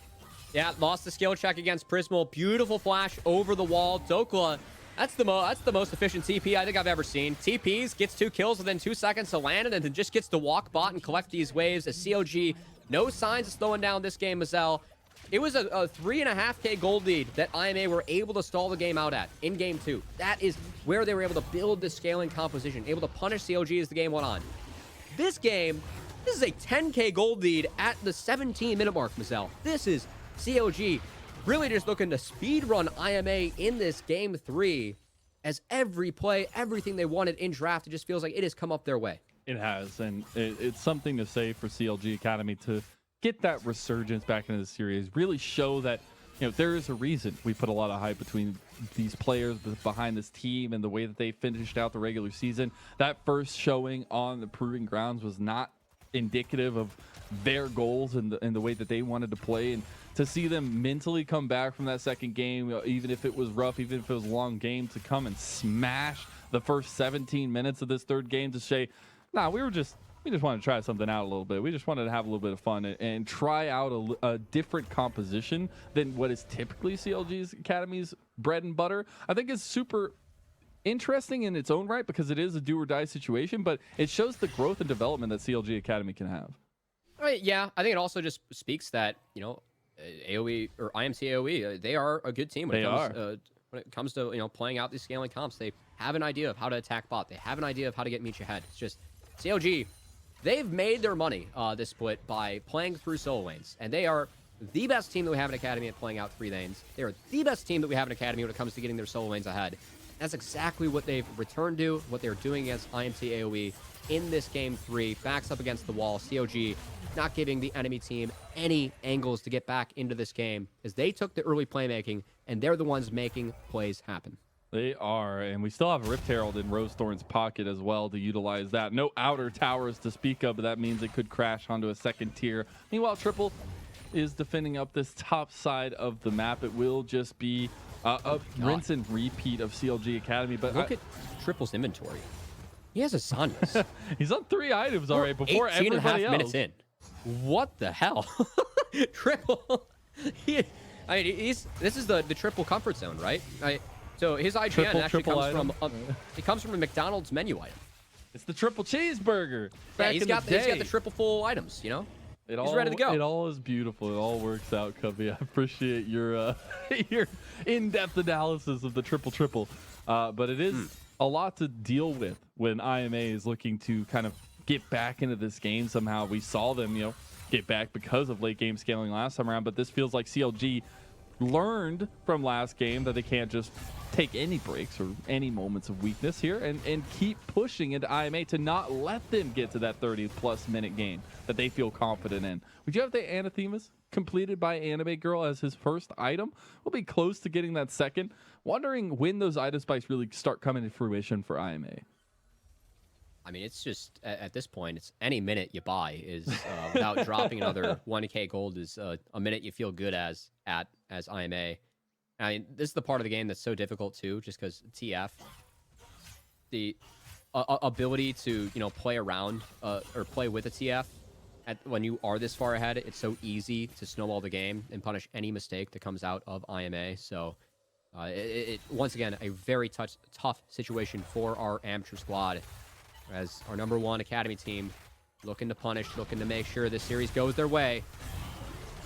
Yeah, lost the skill check against Prismal. Beautiful flash over the wall. Dokla, that's the most efficient TP I think I've ever seen. TPs, gets 2 kills within 2 seconds to land, and then just gets to walk bot and collect these waves. As CLG, no signs of slowing down this game, Mazel. It was a 3.5K gold lead that IMA were able to stall the game out at in game 2. That is where they were able to build the scaling composition, able to punish CLG as the game went on. This game, this is a 10K gold lead at the 17-minute mark, Mazel. This is CLG really just looking to speed run IMA in this game 3, as every play, everything they wanted in draft, it just feels like it has come up their way. It has, and it's something to say for CLG Academy to get that resurgence back into the series, really show that, you know, there is a reason we put a lot of hype between these players behind this team and the way that they finished out the regular season. That first showing on the Proving Grounds was not indicative of their goals and the way that they wanted to play, and to see them mentally come back from that second game, even if it was rough, even if it was a long game, to come and smash the first 17 minutes of this third game, to say, nah, we just wanted to try something out a little bit. We just wanted to have a little bit of fun and try out a different composition than what is typically CLG's Academy's bread and butter. I think it's super interesting in its own right, because it is a do or die situation, but it shows the growth and development that CLG Academy can have. Yeah, I think it also just speaks that, you know, AOE or IMC AOE, they are a good team when it comes to, you know, playing out these scaling comps. They have an idea of how to attack bot. They have an idea of how to get Meech ahead. It's just CLG, they've made their money this split by playing through solo lanes, and they are the best team that we have in Academy at playing out 3 lanes. They are the best team that we have in Academy when it comes to getting their solo lanes ahead. That's exactly what they've returned to, what they're doing against IMC AOE in this game 3. Backs up against the wall. CLG not giving the enemy team any angles to get back into this game, as they took the early playmaking, and they're the ones making plays happen. They are, and we still have Rift Herald in Rose Thorn's pocket as well to utilize that. No outer towers to speak of, but that means it could crash onto a second tier. Meanwhile, Triple is defending up this top side of the map. It will just be a rinse and repeat of CLG Academy. But look at Triple's inventory. He has a Sonia's. He's on 3 items already before 18 everybody and a half else. minutes in. What the hell? Triple. This is the Triple comfort zone, right? So his IGN actually comes from a McDonald's menu item. It's the triple cheeseburger. Yeah, he's got the triple full items, you know? He's ready to go. It all is beautiful. It all works out, Cubby. I appreciate your your in-depth analysis of the triple. But it is a lot to deal with when IMA is looking to kind of get back into this game somehow. We saw them, get back because of late game scaling last time around, but this feels like CLG learned from last game that they can't just take any breaks or any moments of weakness here and keep pushing into IMA to not let them get to that 30+ minute game that they feel confident in. Would you have the Anathemas completed by Anime Girl as his first item? We'll be close to getting that second. Wondering when those item spikes really start coming to fruition for IMA. I mean, it's just, at this point, it's any minute you buy is without dropping another 1k gold is a minute you feel good as IMA. I mean, this is the part of the game that's so difficult too, just because TF, the ability to play around or play with a TF when you are this far ahead, it's so easy to snowball the game and punish any mistake that comes out of IMA. So it once again a very tough situation for our amateur squad, as our #1 academy team looking to punish, looking to make sure this series goes their way.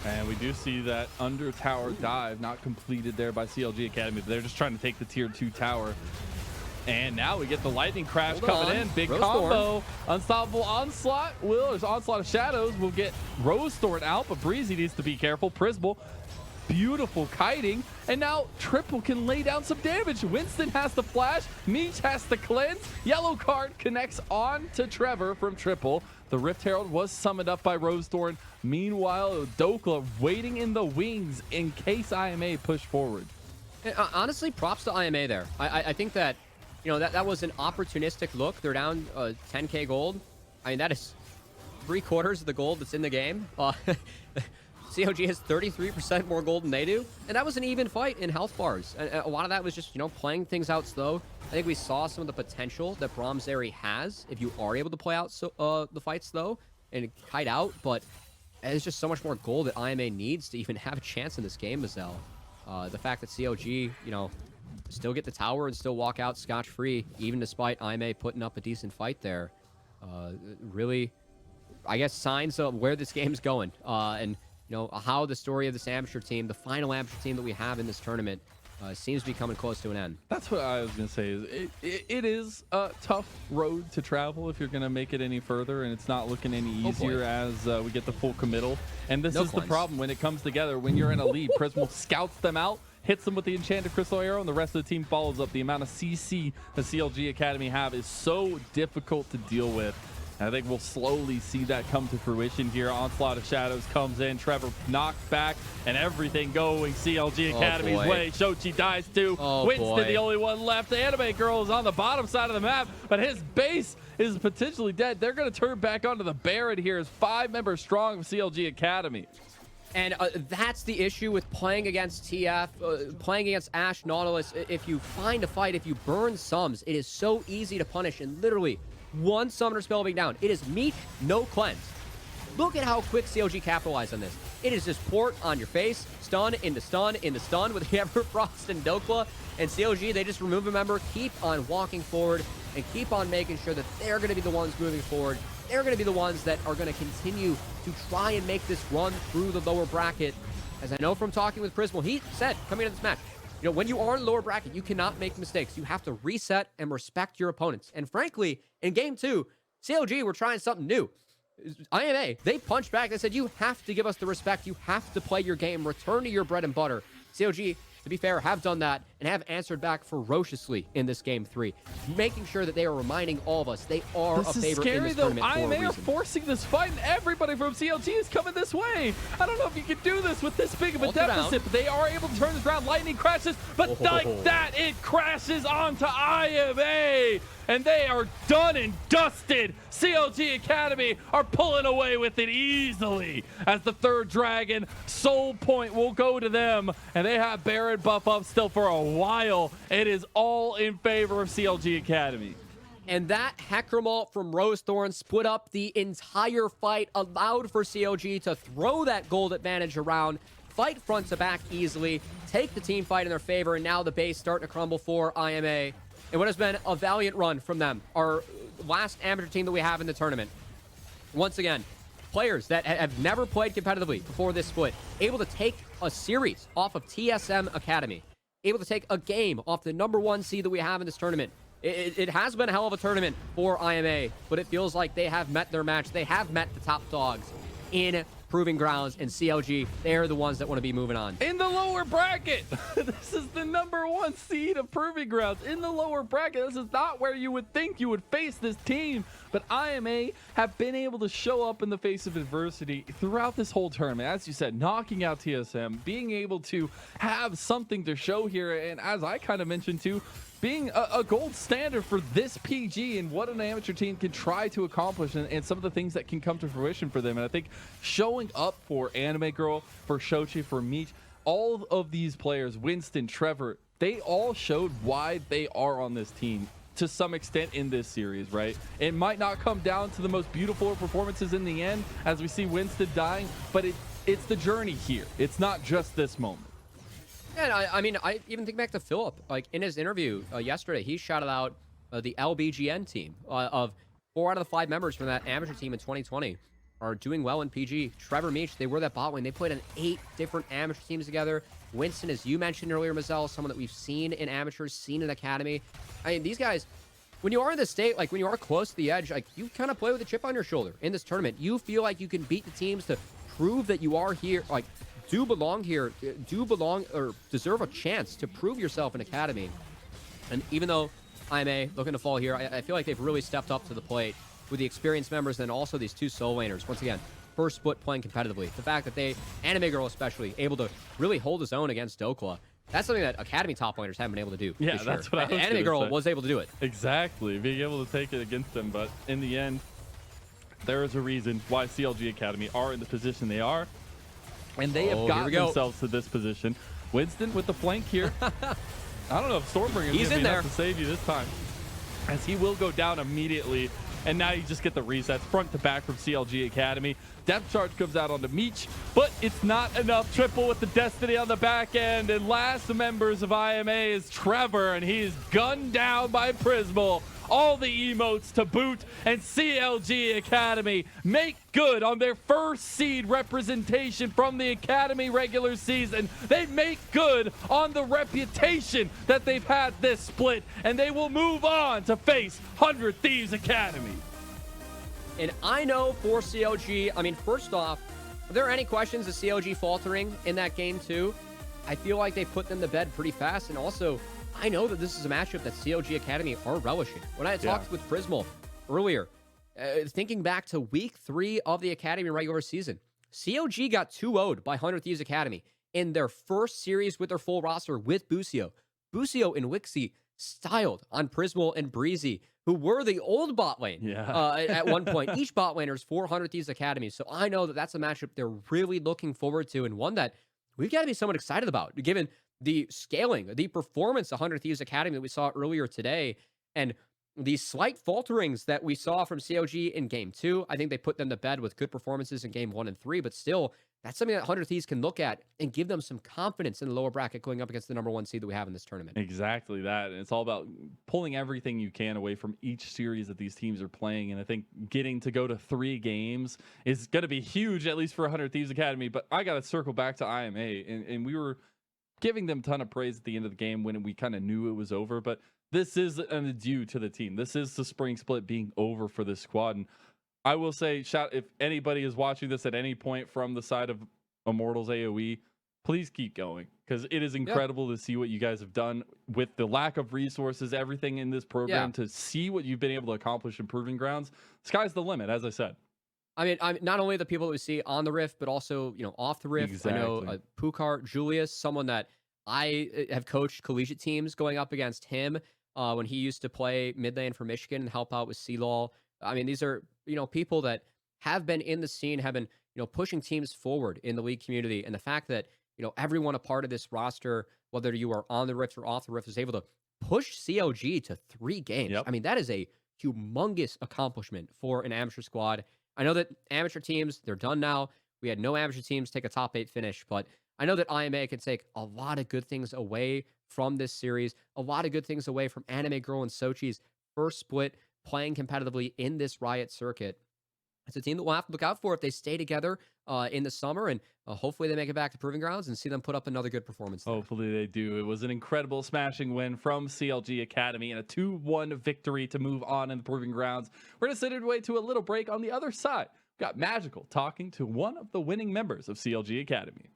And we do see that under tower dive not completed there by CLG Academy. They're just trying to take the tier 2 tower. And now we get the lightning crash coming in. Big combo. Unstoppable onslaught. Onslaught of Shadows will get Rose Thorn out, but Breezy needs to be careful. Prismal. Beautiful kiting. And now Triple can lay down some damage. Winston has the flash. Meech has the cleanse. Yellow card connects on to Trevor from Triple. The Rift Herald was summoned up by Rose Thorn. Meanwhile, Dokla waiting in the wings in case IMA push forward. Honestly, props to IMA there. I think that, that was an opportunistic look. They're down 10k gold. I mean, that is 3/4 of the gold that's in the game. CLG has 33% more gold than they do, and that was an even fight in health bars. And a lot of that was just, playing things out slow. I think we saw some of the potential that Brahmsari has if you are able to play out the fight slow and kite out, but there's just so much more gold that IMA needs to even have a chance in this game, Mazel. The fact that CLG, still get the tower and still walk out scotch-free, even despite IMA putting up a decent fight there, really, I guess, signs of where this game's going. And how the story of this amateur team, the final amateur team that we have in this tournament, seems to be coming close to an end. That's what I was going to say. It is a tough road to travel if you're going to make it any further, and it's not looking any easier as we get the full committal. And this is the problem when it comes together. When you're in a lead, Prismal scouts them out, hits them with the Enchanted Crystal Arrow, and the rest of the team follows up. The amount of CC the CLG Academy have is so difficult to deal with. And I think we'll slowly see that come to fruition here. Onslaught of Shadows comes in. Trevor knocked back, and everything going CLG Academy's way. Shochi dies too. Winston, the only one left. The Anime Girl is on the bottom side of the map, but his base is potentially dead. They're going to turn back onto the Baron here as 5 members strong of CLG Academy. And that's the issue with playing against TF, playing against Ash Nautilus. If you find a fight, if you burn sums, it is so easy to punish, and literally one summoner spell being down. It is Meech, no cleanse. Look at how quick CLG capitalized on this. It is just port on your face, stun into stun into stun with the Everfrost and Dokla. And CLG, they just remove a member, keep on walking forward, and keep on making sure that they're going to be the ones moving forward. They're going to be the ones that are going to continue to try and make this run through the lower bracket. As I know from talking with Prismal, he said coming into this match, when you are in lower bracket, you cannot make mistakes. You have to reset and respect your opponents. And frankly, in game 2, CLG were trying something new. IMA, they punched back. They said, you have to give us the respect. You have to play your game. Return to your bread and butter. CLG, to be fair, have done that and have answered back ferociously in this game 3, making sure that they are reminding all of us they are a favorite in this tournament for a IMA are reason. forcing this fight, and everybody from CLG is coming this way. I don't know if you can do this with this big of a deficit, but they are able to turn this around. Lightning crashes, but like that, it crashes onto IMA. And they are done and dusted. CLG Academy are pulling away with it easily as the third dragon soul point will go to them. And they have Baron buff up still for a while. It is all in favor of CLG Academy. And that Hecarimalt from Rosethorn split up the entire fight, allowed for CLG to throw that gold advantage around, fight front to back easily, take the team fight in their favor, and now the base starting to crumble for IMA. And what has been a valiant run from them, our last amateur team that we have in the tournament. Once again, players that have never played competitively before this split, able to take a series off of TSM Academy, able to take a game off the #1 seed that we have in this tournament. It has been a hell of a tournament for IMA, but it feels like they have met their match. They have met the top dogs in Proving Grounds, and CLG, they're the ones that want to be moving on. In the lower bracket, this is the #1 seed of Proving Grounds. In the lower bracket, this is not where you would think you would face this team, but IMA have been able to show up in the face of adversity throughout this whole tournament. As you said, knocking out TSM, being able to have something to show here, and as I kind of mentioned too, being a gold standard for this PG and what an amateur team can try to accomplish, and some of the things that can come to fruition for them. And I think showing up for Anime Girl, for Shochi, for Meech, all of these players, Winston, Trevor, they all showed why they are on this team to some extent in this series, right? It might not come down to the most beautiful performances in the end, as we see Winston dying, but it's the journey here. It's not just this moment. And I mean, I even think back to Philip, like in his interview yesterday, he shouted out the LBGN team of 4 out of the 5 members from that amateur team in 2020 are doing well in PG. Trevor Meech, they were that bot lane. They played on 8 different amateur teams together. Winston, as you mentioned earlier, Mazel, someone that we've seen in amateurs, seen in academy. I mean, these guys, when you are in the state, like when you are close to the edge, like you kind of play with a chip on your shoulder in this tournament. You feel like you can beat the teams to prove that you are here, like do belong here, do belong or deserve a chance to prove yourself in academy. And even though IMA looking to fall here, I feel like they've really stepped up to the plate with the experienced members and also these 2 soul laners. Once again, first split playing competitively. The fact that they, Anime Girl especially, able to really hold his own against Dokla. That's something that academy top laners haven't been able to do. Yeah, that's what I was Anime Girl say. was able to do it. Exactly, being able to take it against them. But in the end, there is a reason why CLG Academy are in the position they are. And they have gotten themselves to this position. Winston with the flank here. I don't know if Stormbringer is going to be enough to save you this time, as he will go down immediately. And now you just get the resets front to back from CLG Academy. Depth charge comes out onto Meech, but it's not enough. Triple with the Destiny on the back end. And last members of IMA is Trevor, and he is gunned down by Prismal. All the emotes to boot, and CLG Academy make good on their first seed representation from the Academy regular season. They make good on the reputation that they've had this split, and they will move on to face 100 Thieves Academy. And I know for CLG, I mean, first off, are there any questions of CLG faltering in that game too? I feel like they put them to bed pretty fast, and also I know that this is a matchup that CLG Academy are relishing. When I talked with Prismal earlier, thinking back to week 3 of the Academy regular season, CLG got 2-0'd by 100 Thieves Academy in their first series with their full roster with Busio. Busio and Wixie styled on Prismal and Breezy, who were the old bot lane at one point. Each bot laner is 400 Thieves Academy. So I know that that's a matchup they're really looking forward to, and one that we've got to be somewhat excited about, given the scaling, the performance of 100 Thieves Academy that we saw earlier today, and the slight falterings that we saw from CLG in Game 2. I think they put them to bed with good performances in Game 1 and 3, but still, that's something that 100 Thieves can look at and give them some confidence in the lower bracket going up against the #1 seed that we have in this tournament. Exactly that. And it's all about pulling everything you can away from each series that these teams are playing. And I think getting to go to 3 games is going to be huge, at least for 100 Thieves Academy. But I got to circle back to IMA, and we were giving them a ton of praise at the end of the game when we kind of knew it was over. But this is an adieu to the team. This is the spring split being over for this squad. And I will say, if anybody is watching this at any point from the side of Immortals AOE, please keep going, because it is incredible to see what you guys have done with the lack of resources, everything in this program, to see what you've been able to accomplish in Proving Grounds. Sky's the limit, as I said. I mean, not only the people that we see on the Rift, but also, off the Rift. Exactly. I know Pukar, Julius, someone that I have coached collegiate teams going up against him when he used to play mid lane for Michigan and help out with CLOL. I mean, these are, people that have been in the scene, have been, pushing teams forward in the league community. And the fact that, everyone a part of this roster, whether you are on the Rift or off the Rift, is able to push CLG to 3 games. Yep. I mean, that is a humongous accomplishment for an amateur squad. I know that amateur teams, they're done now. We had no amateur teams take a top 8 finish, but I know that IMA can take a lot of good things away from this series, a lot of good things away from Anime Girl and Sochi's first split playing competitively in this Riot circuit. It's a team that we'll have to look out for if they stay together in the summer, and hopefully they make it back to Proving Grounds and see them put up another good performance there. Hopefully they do. It was an incredible smashing win from CLG Academy and a 2-1 victory to move on in the Proving Grounds. We're going to send it away to a little break. On the other side, we've got Magical talking to one of the winning members of CLG Academy.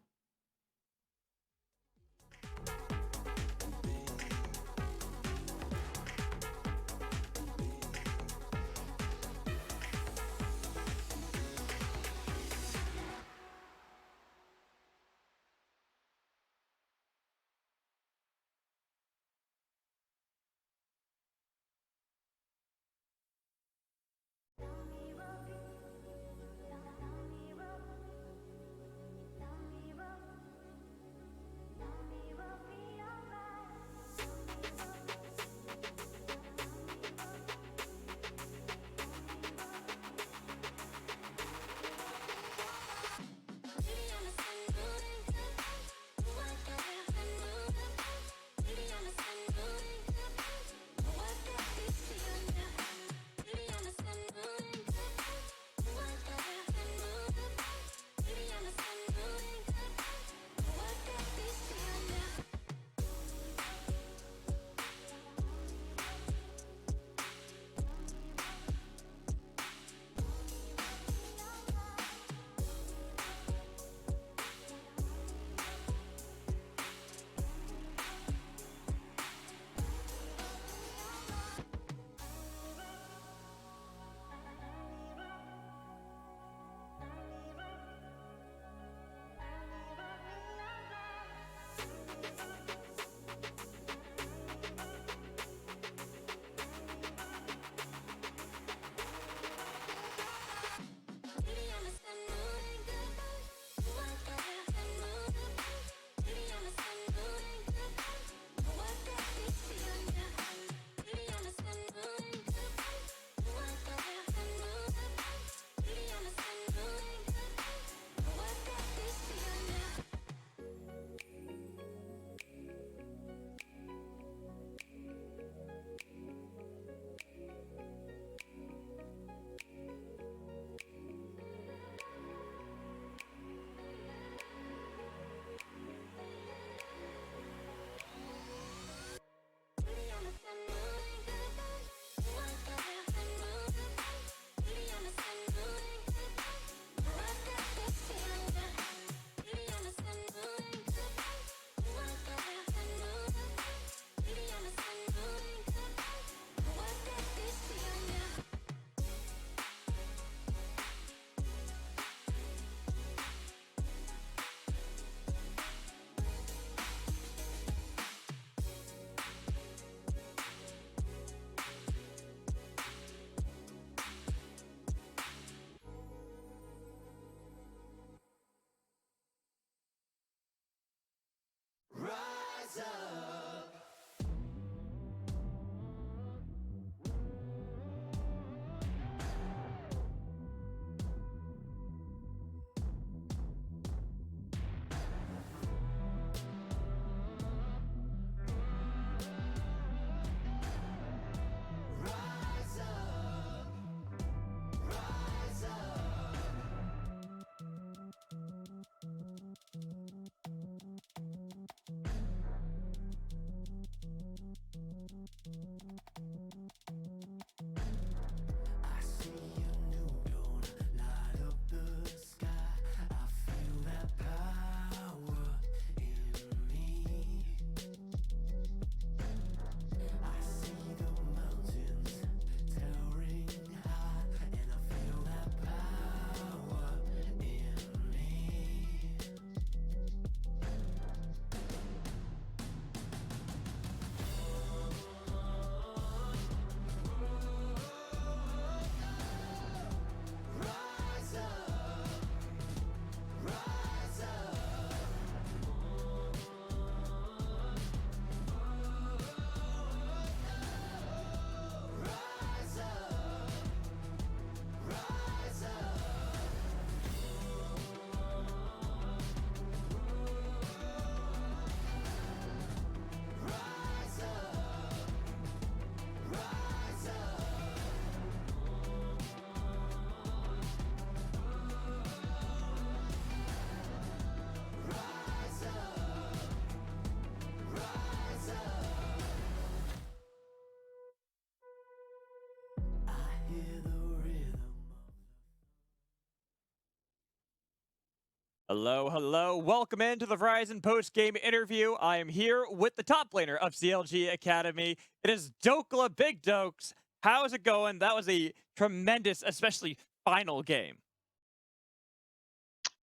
Hello, hello. Welcome into the Verizon post-game interview. I am here with the top laner of CLG Academy. It is Dokla Big Dokes. How's it going? That was a tremendous, especially final game.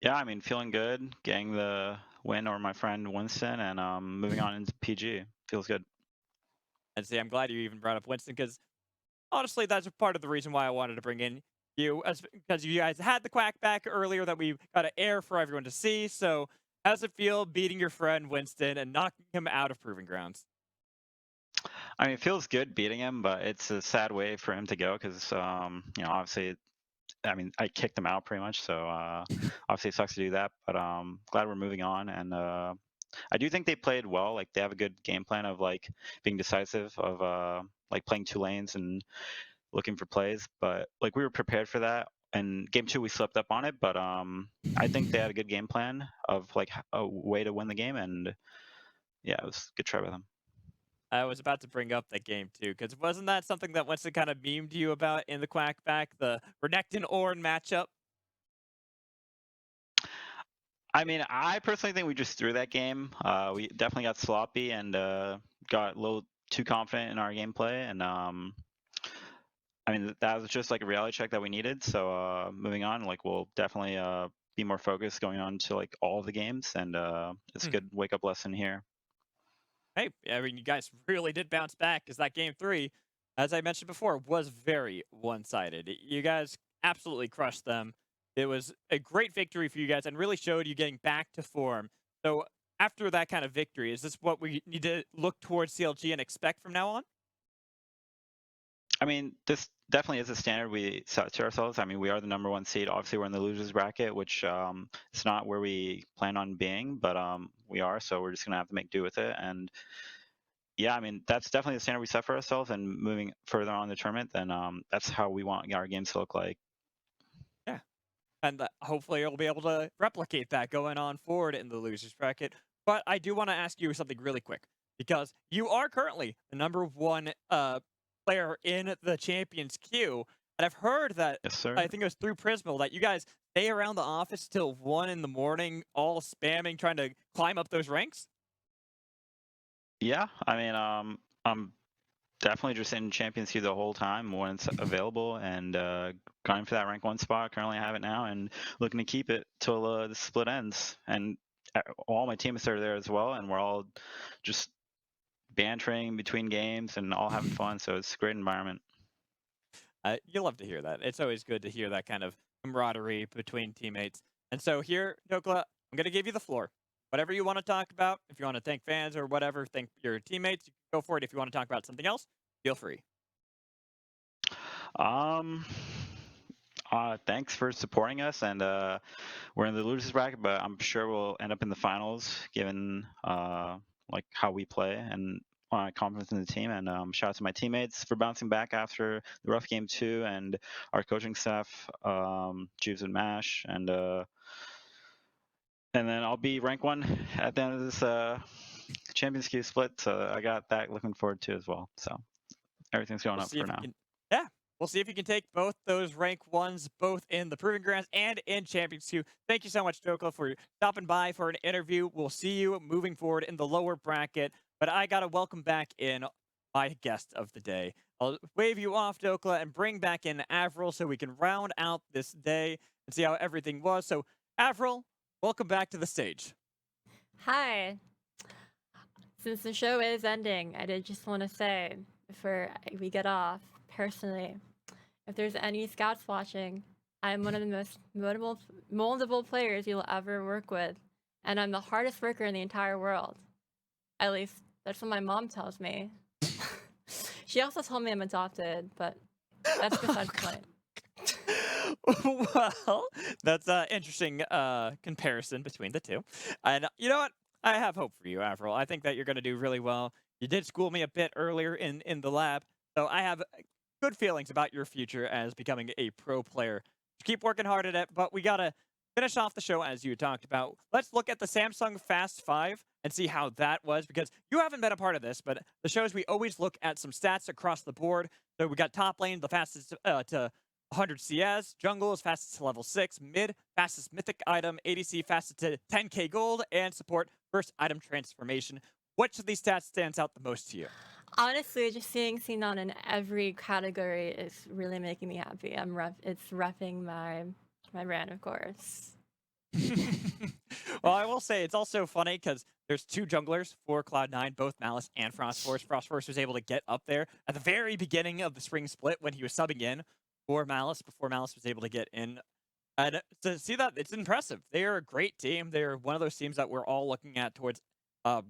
Yeah, I mean, feeling good, getting the win over my friend Winston, and moving on into PG. Feels good. And see, I'm glad you even brought up Winston because honestly, that's part of the reason why I wanted to bring in you, because you guys had the quack back earlier that we got to air for everyone to see. So, how's it feel beating your friend Winston and knocking him out of Proving Grounds? I mean, it feels good beating him, but it's a sad way for him to go because, obviously, I mean, I kicked him out pretty much. So, obviously, it sucks to do that. But glad we're moving on. And I do think they played well. Like, they have a good game plan of, like, being decisive, of, like, playing 2 lanes and looking for plays. But, like, we were prepared for that. And game 2, we slipped up on it. But I think they had a good game plan of, like, a way to win the game. And, yeah, it was a good try by them. I was about to bring up that game too, because wasn't that something that Winston kind of memed you about in the quack back, the Renekton Ornn matchup? I mean, I personally think we just threw that game. We definitely got sloppy and got a little too confident in our gameplay. And I mean, that was just like a reality check that we needed. So moving on, like we'll definitely be more focused going on to like all the games. And it's a good wake up lesson here. Hey, I mean, you guys really did bounce back because that game 3, as I mentioned before, was very one-sided. You guys absolutely crushed them. It was a great victory for you guys and really showed you getting back to form. So after that kind of victory, is this what we need to look towards CLG and expect from now on? I mean, this definitely is a standard we set to ourselves. I mean, we are the number 1 seed. Obviously, we're in the losers bracket, which it's not where we plan on being, but we are. So we're just gonna have to make do with it. And yeah, I mean, that's definitely the standard we set for ourselves. And moving further on in the tournament, then that's how we want our games to look like. Yeah. And hopefully you'll be able to replicate that going on forward in the losers bracket. But I do want to ask you something really quick because you are currently the number 1 player in the champions queue, and I've heard that Yes, sir. I think it was through Prismal that you guys stay around the office till 1 in the morning, all spamming, trying to climb up those ranks. Yeah, I mean, I'm definitely just in champions queue the whole time when it's available, and going for that rank 1 spot. Currently, I have it now, and looking to keep it till the split ends. And all my teammates are there as well, and we're all just bantering between games and all having fun. So it's a great environment. You love to hear that. It's always good to hear that kind of camaraderie between teammates. And so here, Dokla, I'm going to give you the floor. Whatever you want to talk about, if you want to thank fans or whatever, thank your teammates, you can go for it. If you want to talk about something else, feel free. Thanks for supporting us, and we're in the losers bracket, but I'm sure we'll end up in the finals given like how we play and confidence in the team. And shout out to my teammates for bouncing back after the rough game 2, and our coaching staff, Juves and Mash, and then I'll be rank 1 at the end of this Champions Queue split. So I got that looking forward to as well. So everything's going up for now. Yeah, we'll see if you can take both those rank 1s, both in the Proving Grounds and in Champions Queue. Thank you so much, Dokla, for stopping by for an interview. We'll see you moving forward in the lower bracket. But I got to welcome back in my guest of the day. I'll wave you off, Dokla, and bring back in Avril so we can round out this day and see how everything was. So, Avril, welcome back to the stage. Hi. Since the show is ending, I did just want to say, before we get off, personally, if there's any scouts watching, I'm one of the most moldable players you'll ever work with, and I'm the hardest worker in the entire world. At least, that's what my mom tells me. She also told me I'm adopted, but that's besides the point. Well, that's an interesting comparison between the two. And you know what? I have hope for you, Avril. I think that you're going to do really well. You did school me a bit earlier in the lab, so I have good feelings about your future as becoming a pro player. Keep working hard at it, but we got to finish off the show as you talked about. Let's look at the Samsung Fast 5 and see how that was, because you haven't been a part of this, but the shows we always look at some stats across the board. So we got top lane, the fastest to 100 CS, jungle is fastest to level 6, mid, fastest mythic item, ADC fastest to 10k gold, and support first item transformation. Which of these stats stands out the most to you? Honestly, just seeing Xenon in every category is really making me happy. It's repping my brand, of course. Well, I will say it's also funny because there's two junglers for Cloud9, both Malice and FrostForce. FrostForce was able to get up there at the very beginning of the spring split when he was subbing in for Malice before Malice was able to get in. And to see that, it's impressive. They are a great team. They are one of those teams that we're all looking at towards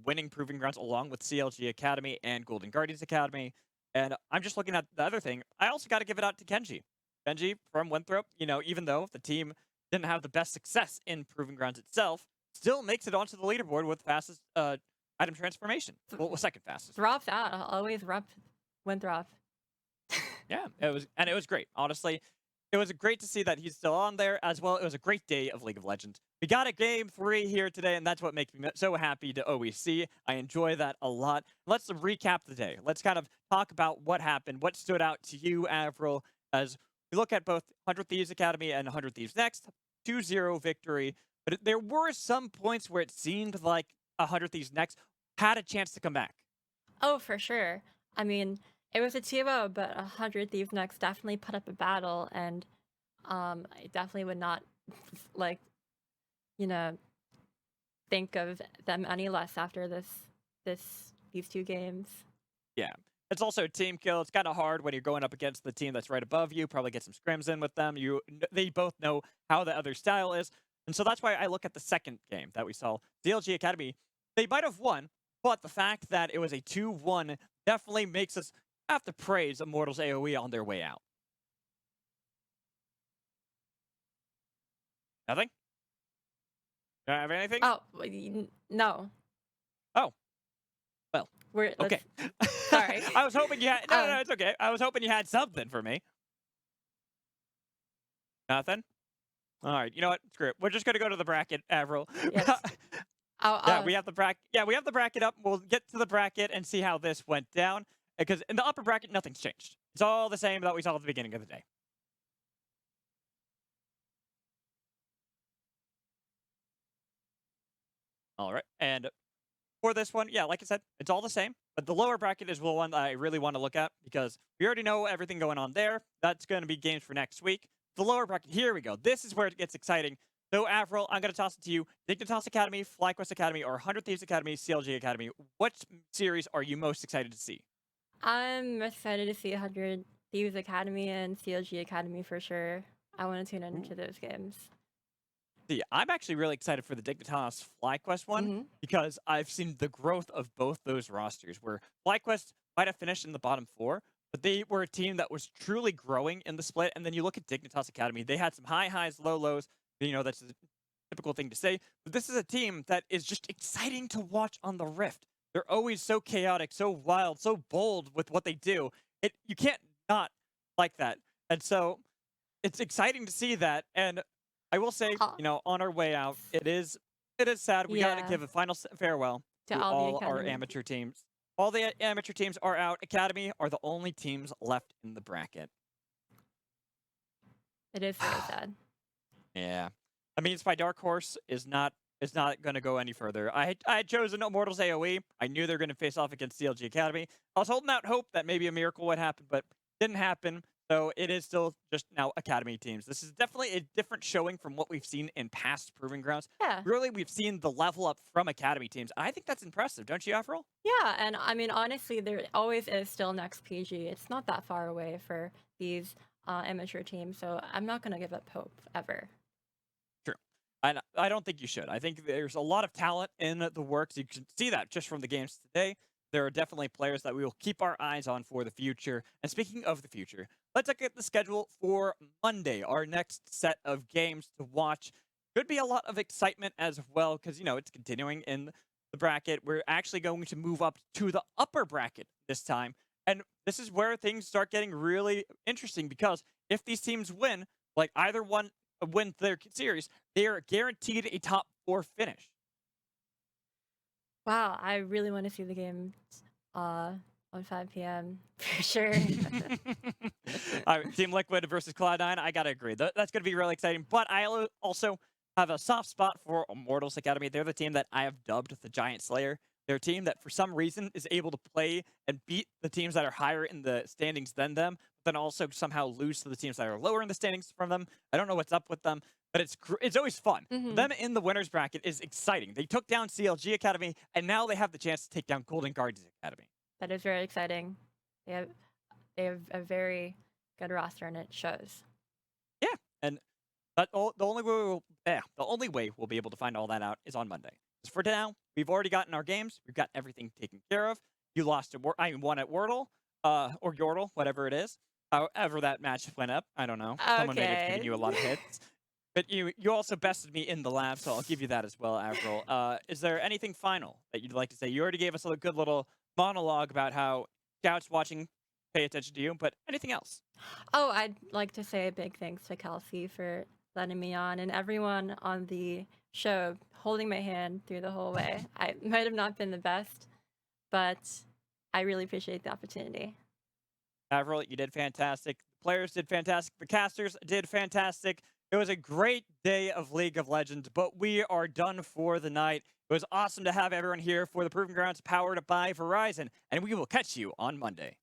winning Proving Grounds along with CLG Academy and Golden Guardians Academy. And I'm just looking at the other thing. I also got to give it out to Kenji. Kenji from Winthrop, even though the team didn't have the best success in Proving Grounds itself, still makes it onto the leaderboard with fastest item transformation. Well, second fastest. Throp's out. I'll always rep Winthrop. Yeah, it was great. Honestly, it was great to see that he's still on there as well. It was a great day of League of Legends. We got a game 3 here today, and that's what makes me so happy to always see. I enjoy that a lot. Let's recap the day. Let's kind of talk about what happened, what stood out to you, Avril, as we look at both 100 Thieves Academy and 100 Thieves Next. 2-0 victory. But there were some points where it seemed like 100 Thieves Next had a chance to come back. Oh, for sure. I mean, it was a 2-0, but 100 Thieves Next definitely put up a battle, and I definitely would not, think of them any less after these 2 games. Yeah. It's also a team kill. It's kind of hard when you're going up against the team that's right above you. Probably get some scrims in with them. They both know how the other style is. And so that's why I look at the second game that we saw. CLG Academy, they might have won, but the fact that it was a 2-1 definitely makes us have to praise Immortals AOE on their way out. Nothing? Do I have anything? Oh, no. Oh. Well, okay. Sorry. I was hoping you had... No, it's okay. I was hoping you had something for me. Nothing? All right. You know what? Screw it. We're just going to go to the bracket, Avril. Yes. Yeah, we have the bracket. Yeah, we have the bracket up. We'll get to the bracket and see how this went down. Because in the upper bracket, nothing's changed. It's all the same that we saw at the beginning of the day. All right. And for this one, yeah, like I said, it's all the same. But the lower bracket is the one that I really want to look at because we already know everything going on there. That's going to be games for next week. The lower bracket, here we go. This is where it gets exciting. So, Avril, I'm going to toss it to you. Dignitas Academy, FlyQuest Academy, or 100 Thieves Academy, CLG Academy. What series are you most excited to see? I'm excited to see 100 Thieves Academy and CLG Academy for sure. I want to tune into those games. See, I'm actually really excited for the Dignitas FlyQuest one because I've seen the growth of both those rosters where FlyQuest might have finished in the bottom 4, but they were a team that was truly growing in the split. And then you look at Dignitas Academy, they had some high highs, low lows. That's a typical thing to say. But this is a team that is just exciting to watch on the Rift. They're always so chaotic, so wild, so bold with what they do. You can't not like that. And so it's exciting to see that. And I will say, on our way out, it is sad. We got to give a final farewell to all our amateur teams. All the amateur teams are out. Academy are the only teams left in the bracket. It is very sad. Yeah. I mean, it's my dark horse is not going to go any further. I had chosen Immortals AOE. I knew they were going to face off against CLG Academy. I was holding out hope that maybe a miracle would happen, but didn't happen. So it is still just now Academy teams. This is definitely a different showing from what we've seen in past Proving Grounds. Yeah. Really, we've seen the level up from Academy teams. I think that's impressive, don't you, Avril? Yeah, and I mean, honestly, there always is still next PG. It's not that far away for these amateur teams, so I'm not going to give up hope ever. And I don't think you should. I think there's a lot of talent in the works. You can see that just from the games today. There are definitely players that we will keep our eyes on for the future. And speaking of the future, let's look at the schedule for Monday, our next set of games to watch. Could be a lot of excitement as well because, it's continuing in the bracket. We're actually going to move up to the upper bracket this time. And this is where things start getting really interesting because if these teams win, like either one win their series, they are guaranteed a top 4 finish. Wow, I really want to see the game on 5 p.m. for sure. Team Liquid versus Cloud9, I gotta agree. That's gonna be really exciting. But I also have a soft spot for Immortals Academy. They're the team that I have dubbed the Giant Slayer. They're a team that, for some reason, is able to play and beat the teams that are higher in the standings than them, but then also somehow lose to the teams that are lower in the standings from them. I don't know what's up with them, but it's always fun. Them in the winners bracket is exciting. They took down CLG Academy, and now they have the chance to take down Golden Guardians Academy. That is very exciting. They have a very good roster, and it shows. Yeah, and the only way we'll be able to find all that out is on Monday. Because for now, we've already gotten our games. We've got everything taken care of. You lost at I won at Wordle, or Yordle, whatever it is. However that match went up, I don't know. Someone may have given you a lot of hits. But you also bested me in the lab, so I'll give you that as well, Avril. Is there anything final that you'd like to say? You already gave us a good little monologue about how scouts watching pay attention to you, but anything else? Oh, I'd like to say a big thanks to Kelsey for letting me on, and everyone on the show holding my hand through the whole way. I might have not been the best, but I really appreciate the opportunity. Avril, you did fantastic. The players did fantastic. The casters did fantastic. It was a great day of League of Legends, but we are done for the night. It was awesome to have everyone here for the Proving Grounds powered by Verizon, and we will catch you on Monday.